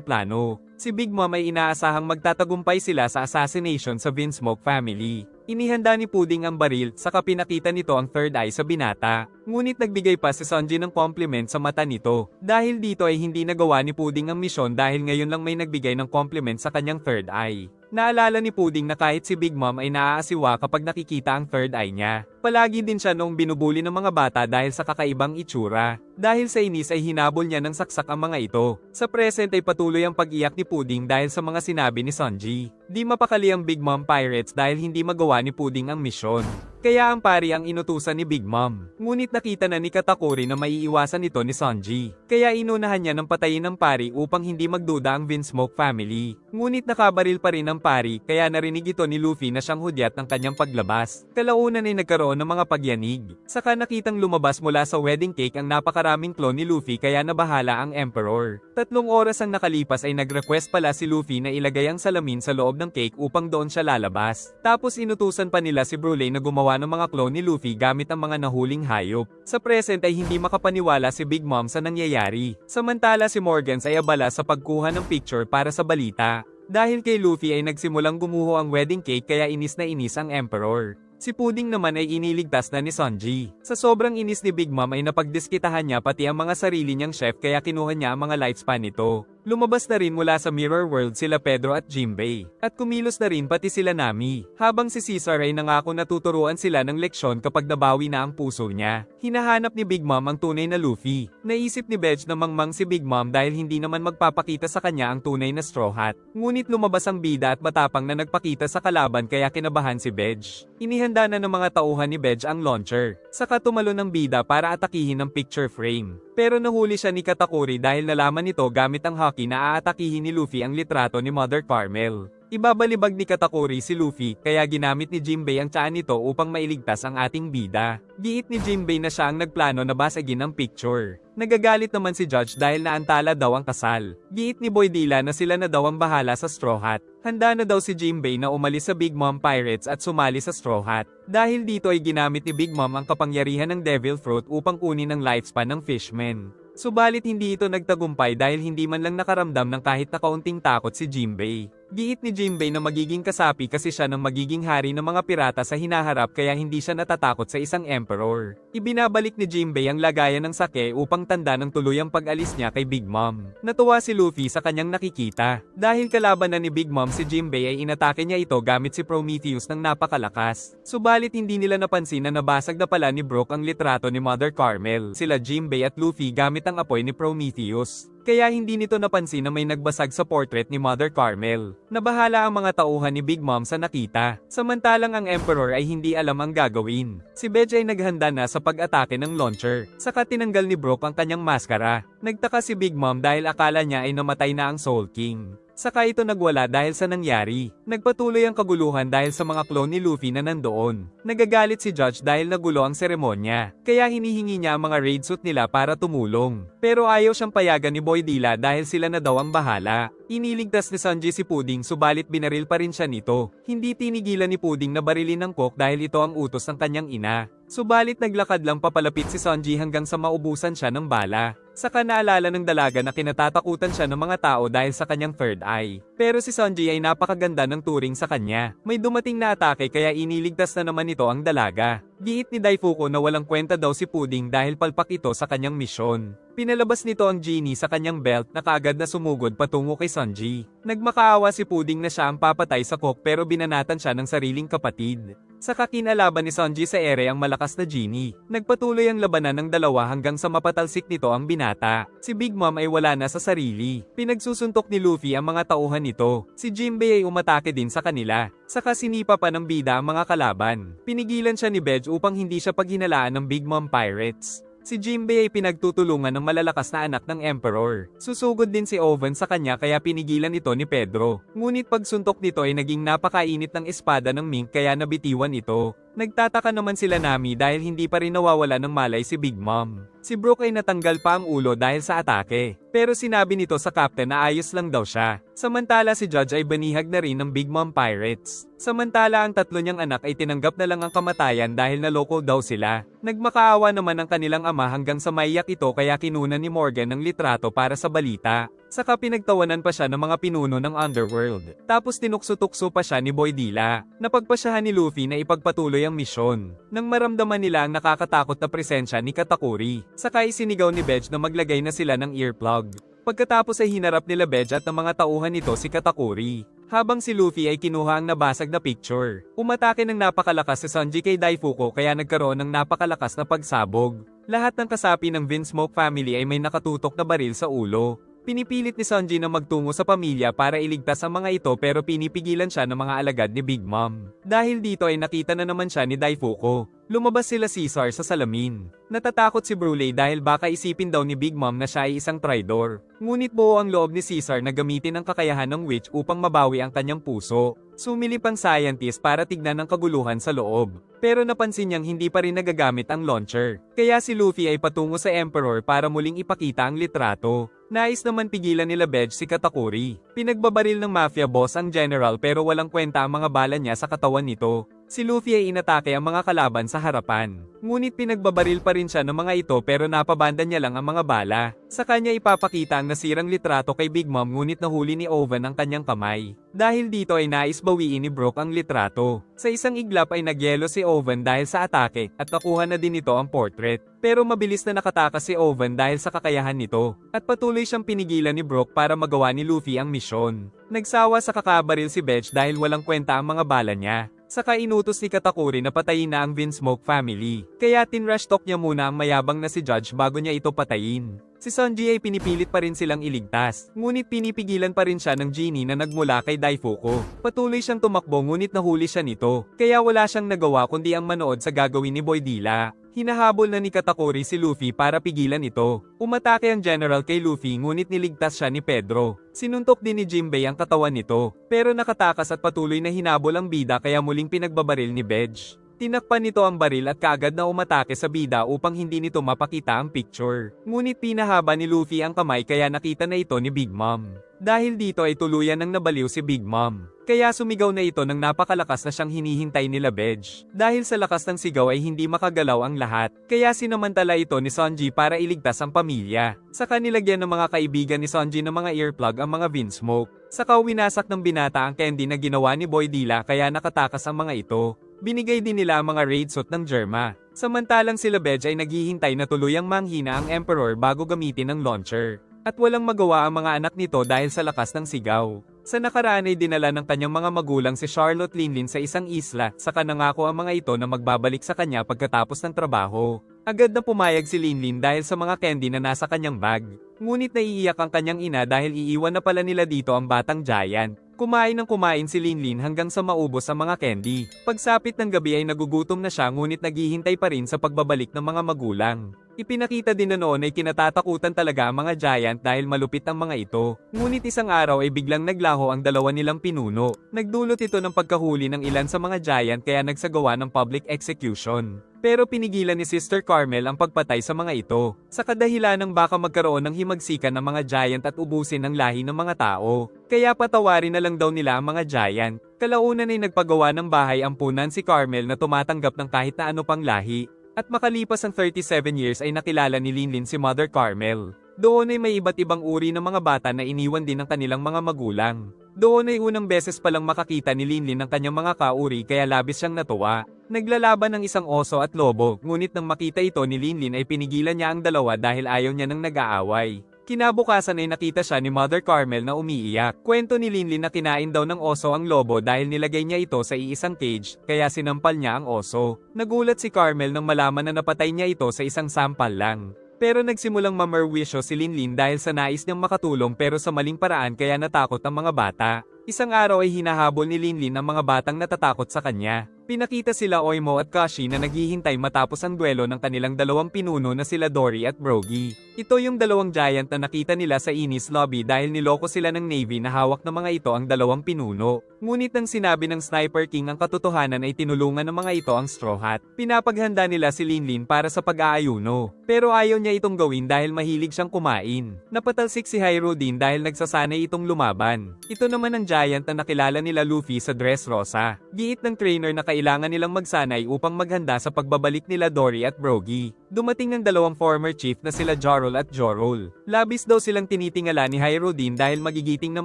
plano. Si Big Mom ay inaasahang magtatagumpay sila sa assassination sa Vinsmoke family. Inihanda ni Pudding ang baril, saka pinakita nito ang third eye sa binata. Ngunit nagbigay pa si Sanji ng compliment sa mata nito. Dahil dito ay hindi nagawa ni Pudding ang misyon dahil ngayon lang may nagbigay ng compliment sa kanyang third eye. Naalala ni Puding na kahit si Big Mom ay naaasiwa kapag nakikita ang third eye niya. Palagi din siya noong binubuli ng mga bata dahil sa kakaibang itsura. Dahil sa inis ay hinabol niya ng saksak ang mga ito. Sa present ay patuloy ang pag-iyak ni Puding dahil sa mga sinabi ni Sanji. Di mapakali ang Big Mom Pirates dahil hindi magawa ni Puding ang misyon. Kaya ang pari ang inutusan ni Big Mom. Ngunit nakita na ni Katakuri na maiiwasan ito ni Sanji. Kaya inunahan niya ng patayin ng pari upang hindi magduda ang Vinsmoke family. Ngunit nakabaril pa rin ang pari kaya narinig ito ni Luffy na siyang hudyat ng kanyang paglabas. Kalaunan ay nagkaroon ng mga pagyanig. Saka nakitang lumabas mula sa wedding cake ang napakaraming clone ni Luffy kaya nabahala ang Emperor. 3 oras ang nakalipas ay nag-request pala si Luffy na ilagay ang salamin sa loob ng cake upang doon siya lalabas. Tapos inutusan pa nila si Brule na gumawa ng mga clone ni Luffy gamit ang mga nahuling hayop. Sa present ay hindi makapaniwala si Big Mom sa nangyayari. Samantala si Morgans ay abala sa pagkuha ng picture para sa balita. Dahil kay Luffy ay nagsimulang gumuho ang wedding cake kaya inis na inis ang Emperor. Si Puding naman ay iniligtas na ni Sanji. Sa sobrang inis ni Big Mom ay napagdiskitahan niya pati ang mga sarili niyang chef kaya kinuha niya ang mga lifespan nito. Lumabas na rin mula sa Mirror World sila Pedro at Jinbei. At kumilos na rin pati sila Nami. Habang si Caesar ay nangako na tuturuan sila ng leksyon kapag nabawi na ang puso niya. Hinahanap ni Big Mom ang tunay na Luffy. Naisip ni Bedge na mangmang si Big Mom dahil hindi naman magpapakita sa kanya ang tunay na Straw Hat. Ngunit lumabas ang bida at matapang na nagpakita sa kalaban kaya kinabahan si Bedge. Inihanda na ng mga tauhan ni Bedge ang launcher. Saka tumalo ng bida para atakihin ang picture frame. Pero nahuli siya ni Katakuri dahil nalaman nito gamit ang hockey na aatakihin ni Luffy ang litrato ni Mother Carmel. Ibabalibag ni Katakuri si Luffy kaya ginamit ni Jinbei ang tiyan nito upang mailigtas ang ating bida. Giit ni Jinbei na siya ang nagplano na basagin ang picture. Nagagalit naman si Judge dahil naantala daw ang kasal. Giit ni Boy Dila na sila na daw ang bahala sa Straw Hat. Handa na daw si Jinbei na umalis sa Big Mom Pirates at sumali sa Straw Hat. Dahil dito ay ginamit ni Big Mom ang kapangyarihan ng Devil Fruit upang kunin ang lifespan ng Fishman. Subalit hindi ito nagtagumpay dahil hindi man lang nakaramdam ng kahit na kaunting takot si Jinbei. Giit ni Jinbei na magiging kasapi kasi siya ng magiging hari ng mga pirata sa hinaharap kaya hindi siya natatakot sa isang emperor. Ibinabalik ni Jinbei ang lagayan ng sake upang tanda ng tuluyang pag-alis niya kay Big Mom. Natuwa si Luffy sa kanyang nakikita. Dahil kalaban na ni Big Mom si Jinbei ay inatake niya ito gamit si Prometheus ng napakalakas. Subalit hindi nila napansin na nabasag na pala ni Brook ang litrato ni Mother Carmel. Sila Jinbei at Luffy gamit ang apoy ni Prometheus. Kaya hindi nito napansin na may nagbasag sa portrait ni Mother Carmel. Nabahala ang mga tauhan ni Big Mom sa nakita. Samantalang ang Emperor ay hindi alam ang gagawin. Si Bedge ay naghanda na sa pag-atake ng launcher. Saka tinanggal ni Brook ang kanyang maskara. Nagtaka si Big Mom dahil akala niya ay namatay na ang Soul King. Saka ito nagwala dahil sa nangyari. Nagpatuloy ang kaguluhan dahil sa mga clone ni Luffy na nandoon. Nagagalit si Judge dahil nagulo ang seremonya. Kaya hinihingi niya ang mga raid suit nila para tumulong. Pero ayaw siyang payagan ni Boy Dila dahil sila na daw ang bahala. Iniligtas ni Sanji si Puding subalit binaril pa rin siya nito. Hindi tinigilan ni Puding na barilin ng Coke dahil ito ang utos ng kanyang ina. Subalit naglakad lang papalapit si Sanji hanggang sa maubusan siya ng bala. Saka naalala ng dalaga na kinatatakutan siya ng mga tao dahil sa kanyang third eye. Pero si Sanji ay napakaganda ng turing sa kanya. May dumating na atake kaya iniligtas na naman ito ang dalaga. Giit ni Daifuku na walang kwenta daw si Puding dahil palpak ito sa kanyang misyon. Pinalabas nito ang genie sa kanyang belt na kaagad na sumugod patungo kay Sanji. Nagmakaawa si Puding na siya ang papatay sa Coke pero binanatan siya ng sariling kapatid. Saka kinalaban ni Sanji sa ere ang malakas na genie. Nagpatuloy ang labanan ng dalawa hanggang sa mapatalsik nito ang binata. Si Big Mom ay wala na sa sarili. Pinagsusuntok ni Luffy ang mga tauhan nito. Si Jinbei ay umatake din sa kanila. Saka sinipa pa ng bida ang mga kalaban. Pinigilan siya ni Bedge upang hindi siya paghinalaan ng Big Mom Pirates. Si Jinbei ay pinagtutulungan ng malalakas na anak ng Emperor. Susugod din si Oven sa kanya kaya pinigilan ito ni Pedro. Ngunit pagsuntok nito ay naging napakainit ng espada ng Mink kaya nabitiwan ito. Nagtataka naman sila Nami dahil hindi pa rin nawawala ng malay si Big Mom. Si Brook ay natanggal pa ang ulo dahil sa atake. Pero sinabi nito sa captain na ayos lang daw siya. Samantala si Judge ay banihag na rin ng Big Mom Pirates. Samantala ang tatlo niyang anak ay tinanggap na lang ang kamatayan dahil naloko daw sila. Nagmakaawa naman ang kanilang ama hanggang sa maiyak ito kaya kinunan ni Morgan ng litrato para sa balita. Saka pinagtawanan pa siya ng mga pinuno ng Underworld. Tapos tinukso-tukso pa siya ni Boy Dila. Napagpasyahan ni Luffy na ipagpatuloy ang misyon. Nang maramdaman nila ang nakakatakot na presensya ni Katakuri. Saka isinigaw ni Bedge na maglagay na sila ng earplug. Pagkatapos ay hinarap nila Bedge at ng mga tauhan nito si Katakuri. habang si Luffy ay kinuha ang nabasag na picture. Umatake ng napakalakas si Sanji kay Daifuku kaya nagkaroon ng napakalakas na pagsabog. Lahat ng kasapi ng Vinsmoke family ay may nakatutok na baril sa ulo. Pinipilit ni Sanji na magtungo sa pamilya para iligtas ang mga ito pero pinipigilan siya ng mga alagad ni Big Mom. Dahil dito ay nakita na naman siya ni Daifuku. Lumabas sila Caesar sa salamin. Natatakot si Brule dahil baka isipin daw ni Big Mom na siya ay isang traidor. Ngunit buo ang loob ni Caesar na gamitin ang kakayahan ng witch upang mabawi ang kanyang puso. Sumilip ang scientist para tignan ang kaguluhan sa loob. Pero napansin niyang hindi pa rin nagagamit ang launcher. Kaya si Luffy ay patungo sa Emperor para muling ipakita ang litrato. Nais naman pigilan nila Bege si Katakuri. Pinagbabaril ng mafia boss ang general pero walang kwenta ang mga bala niya sa katawan nito. Si Luffy ay inatake ang mga kalaban sa harapan. Ngunit pinagbabaril pa rin siya ng mga ito pero napabanda niya lang ang mga bala. Sa kanya ipapakita ang nasirang litrato kay Big Mom ngunit nahuli ni Oven ang kanyang kamay. Dahil dito ay nais bawiin ni Brook ang litrato. Sa isang iglap ay nagyelo si Oven dahil sa atake at nakuha na din nito ang portrait. Pero mabilis na nakatakas si Oven dahil sa kakayahan nito. At patuloy siyang pinigilan ni Brook para magawa ni Luffy ang misyon. Nagsawa sa kakabaril si Bege dahil walang kwenta ang mga bala niya. Saka inutos ni Katakuri na patayin na ang Vinsmoke family. Kaya tinrush talk niya muna ang mayabang na si Judge bago niya ito patayin. Si Sanji ay pinipilit pa rin silang iligtas. Ngunit pinipigilan pa rin siya ng genie na nagmula kay Daifuku. Patuloy siyang tumakbo ngunit nahuli siya nito. Kaya wala siyang nagawa kundi ang manood sa gagawin ni Boy Dila. Hinahabol na ni Katakuri si Luffy para pigilan ito. Umatake ang general kay Luffy ngunit niligtas siya ni Pedro. Sinuntok din ni Jinbei ang katawan nito. Pero nakatakas at patuloy na hinabol ang bida kaya muling pinagbabaril ni Bege. Tinakpan nito ang baril at kaagad na umatake sa bida upang hindi nito mapakita ang picture. Ngunit pinahaba ni Luffy ang kamay kaya nakita na ito ni Big Mom. Dahil dito ay tuluyan nang nabaliw si Big Mom. Kaya sumigaw na ito nang napakalakas na siyang hinihintay nila Bege. Dahil sa lakas ng sigaw ay hindi makagalaw ang lahat. Kaya sinamantala ito ni Sanji para iligtas ang pamilya. Saka nilagyan ng mga kaibigan ni Sanji ng mga earplug ang mga Vinsmoke. Saka winasak ng binata ang candy na ginawa ni Boy Dila kaya nakatakas ang mga ito. Binigay din nila ang mga raid suit ng Germa. Samantalang sila Bege ay naghihintay na tuluyang manghina ang Emperor bago gamitin ang launcher. At walang magawa ang mga anak nito dahil sa lakas ng sigaw. Sa nakaraan ay dinala ng kanyang mga magulang si Charlotte Linlin sa isang isla, saka nangako ang mga ito na magbabalik sa kanya pagkatapos ng trabaho. Agad na pumayag si Linlin dahil sa mga candy na nasa kanyang bag. Ngunit naiiyak ang kanyang ina dahil iiwan na pala nila dito ang batang giant. Kumain ng kumain si Linlin hanggang sa maubos ang mga candy. Pagsapit ng gabi ay nagugutom na siya ngunit naghihintay pa rin sa pagbabalik ng mga magulang. Ipinakita din na noon ay kinatatakutan talaga ang mga giant dahil malupit ang mga ito. Ngunit isang araw ay biglang naglaho ang dalawa nilang pinuno. Nagdulot ito ng pagkahuli ng ilan sa mga giant kaya nagsagawa ng public execution. Pero pinigilan ni Sister Carmel ang pagpatay sa mga ito. Sa kadahilan ng baka magkaroon ng himagsikan ng mga giant at ubusin ang lahi ng mga tao. Kaya patawarin na lang daw nila ang mga giant. Kalaunan ay nagpagawa ng bahay ampunan si Carmel na tumatanggap ng kahit na ano pang lahi. At makalipas ang 37 years ay nakilala ni Linlin si Mother Carmel. Doon ay may iba't ibang uri ng mga bata na iniwan din ng kanilang mga magulang. Doon ay unang beses palang makakita ni Linlin ng kanyang mga kauri kaya labis siyang natuwa. Naglalaban ng isang oso at lobo, ngunit nang makita ito ni Linlin ay pinigilan niya ang dalawa dahil ayaw niya nang nag-aaway. Kinabukasan ay nakita siya ni Mother Carmel na umiiyak. Kwento ni Linlin na kinain daw ng oso ang lobo dahil nilagay niya ito sa iisang cage, kaya sinampal niya ang oso. Nagulat si Carmel nang malaman na napatay niya ito sa isang sampal lang. Pero nagsimulang mamerwisyo si Linlin dahil sa nais niyang makatulong pero sa maling paraan kaya natakot ang mga bata. Isang araw ay hinahabol ni Linlin ang mga batang natatakot sa kanya. Pinakita sila Oimo at Kashi na naghihintay matapos ang duelo ng kanilang dalawang pinuno na sila Dory at Brogy. Ito yung dalawang giant na nakita nila sa Enies Lobby dahil niloko sila ng Navy na hawak ng mga ito ang dalawang pinuno. Ngunit nang sinabi ng Sniper King ang katotohanan ay tinulungan ng mga ito ang Straw Hat. Pinapaghanda nila si Linlin para sa pag-aayuno. Pero ayaw niya itong gawin dahil mahilig siyang kumain. Napatalsik si Hiro din dahil nagsasanay itong lumaban. Ito naman ang giant na nakilala nila Luffy sa Dressrosa. Giit ng trainer na kailangan nilang magsanay upang maghanda sa pagbabalik nila Dory at Brogy. Dumating ang dalawang former chief na sila Jorol at Jorol. Labis daw silang tinitingala ni Hiro din dahil magigiting na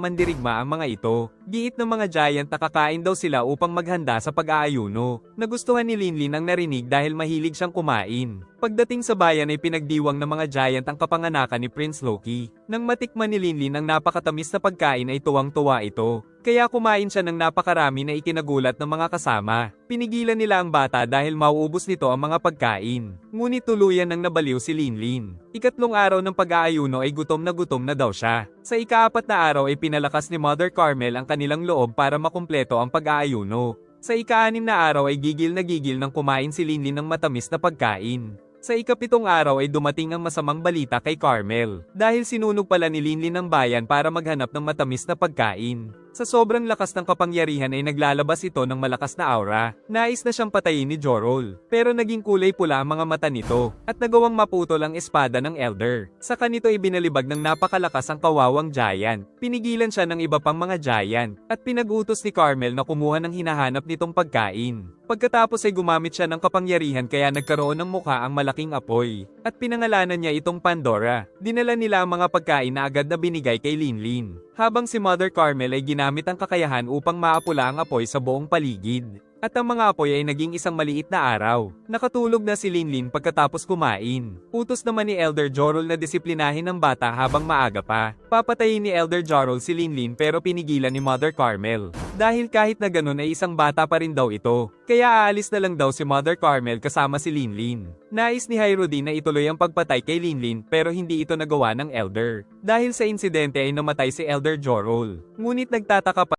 mandirigma ang mga ito. Giit ng mga giant na kakain daw sila upang maghanda sa pag-aayuno. Nagustuhan ni Linlin ang narinig dahil mahilig siyang kumain. Pagdating sa bayan ay pinagdiwang ng mga giant ang kapanganakan ni Prince Loki. Nang matikman ni Linlin ang napakatamis na pagkain ay tuwang-tuwa ito. Kaya kumain siya ng napakarami na ikinagulat ng mga kasama. Pinigilan nila ang bata dahil mauubos nito ang mga pagkain. Ngunit tuluyan nang nabaliw si Linlin. Ikatlong araw ng pag-aayuno ay gutom na daw siya. Sa ika-4 na araw ay pinalakas ni Mother Carmel ang kanilang loob para makumpleto ang pag-aayuno. Sa ika-6 na araw ay gigil ng kumain si Linlin ng matamis na pagkain. Sa ika-7 araw ay dumating ang masamang balita kay Carmel dahil sinunog pala ni Linlin ang bayan para maghanap ng matamis na pagkain. Sa sobrang lakas ng kapangyarihan ay naglalabas ito ng malakas na aura. Nais na siyang patayin ni Jorol, pero naging kulay pula ang mga mata nito at nagawang maputol ang espada ng Elder. Sa kanito ay binalibag ng napakalakas ang kawawang giant. Pinigilan siya ng iba pang mga giant at pinag-utos ni Carmel na kumuha ng hinahanap nitong pagkain. Pagkatapos ay gumamit siya ng kapangyarihan kaya nagkaroon ng mukha ang malaking apoy at pinangalanan niya itong Pandora. Dinala nila ang mga pagkain na agad na binigay kay Linlin. Habang si Mother Carmel ay ginamit ang kakayahan upang maapula ang apoy sa buong paligid. At ang mga apoy ay naging isang maliit na araw. Nakatulog na si Linlin pagkatapos kumain. Utos naman ni Elder Jorol na disiplinahin ang bata habang maaga pa. Papatayin ni Elder Jorol si Linlin pero pinigilan ni Mother Carmel. Dahil kahit na ganun ay isang bata pa rin daw ito. Kaya aalis na lang daw si Mother Carmel kasama si Linlin. Nais ni Hyrule na ituloy ang pagpatay kay Linlin pero hindi ito nagawa ng Elder. Dahil sa insidente ay namatay si Elder Jorol. Ngunit nagtataka pa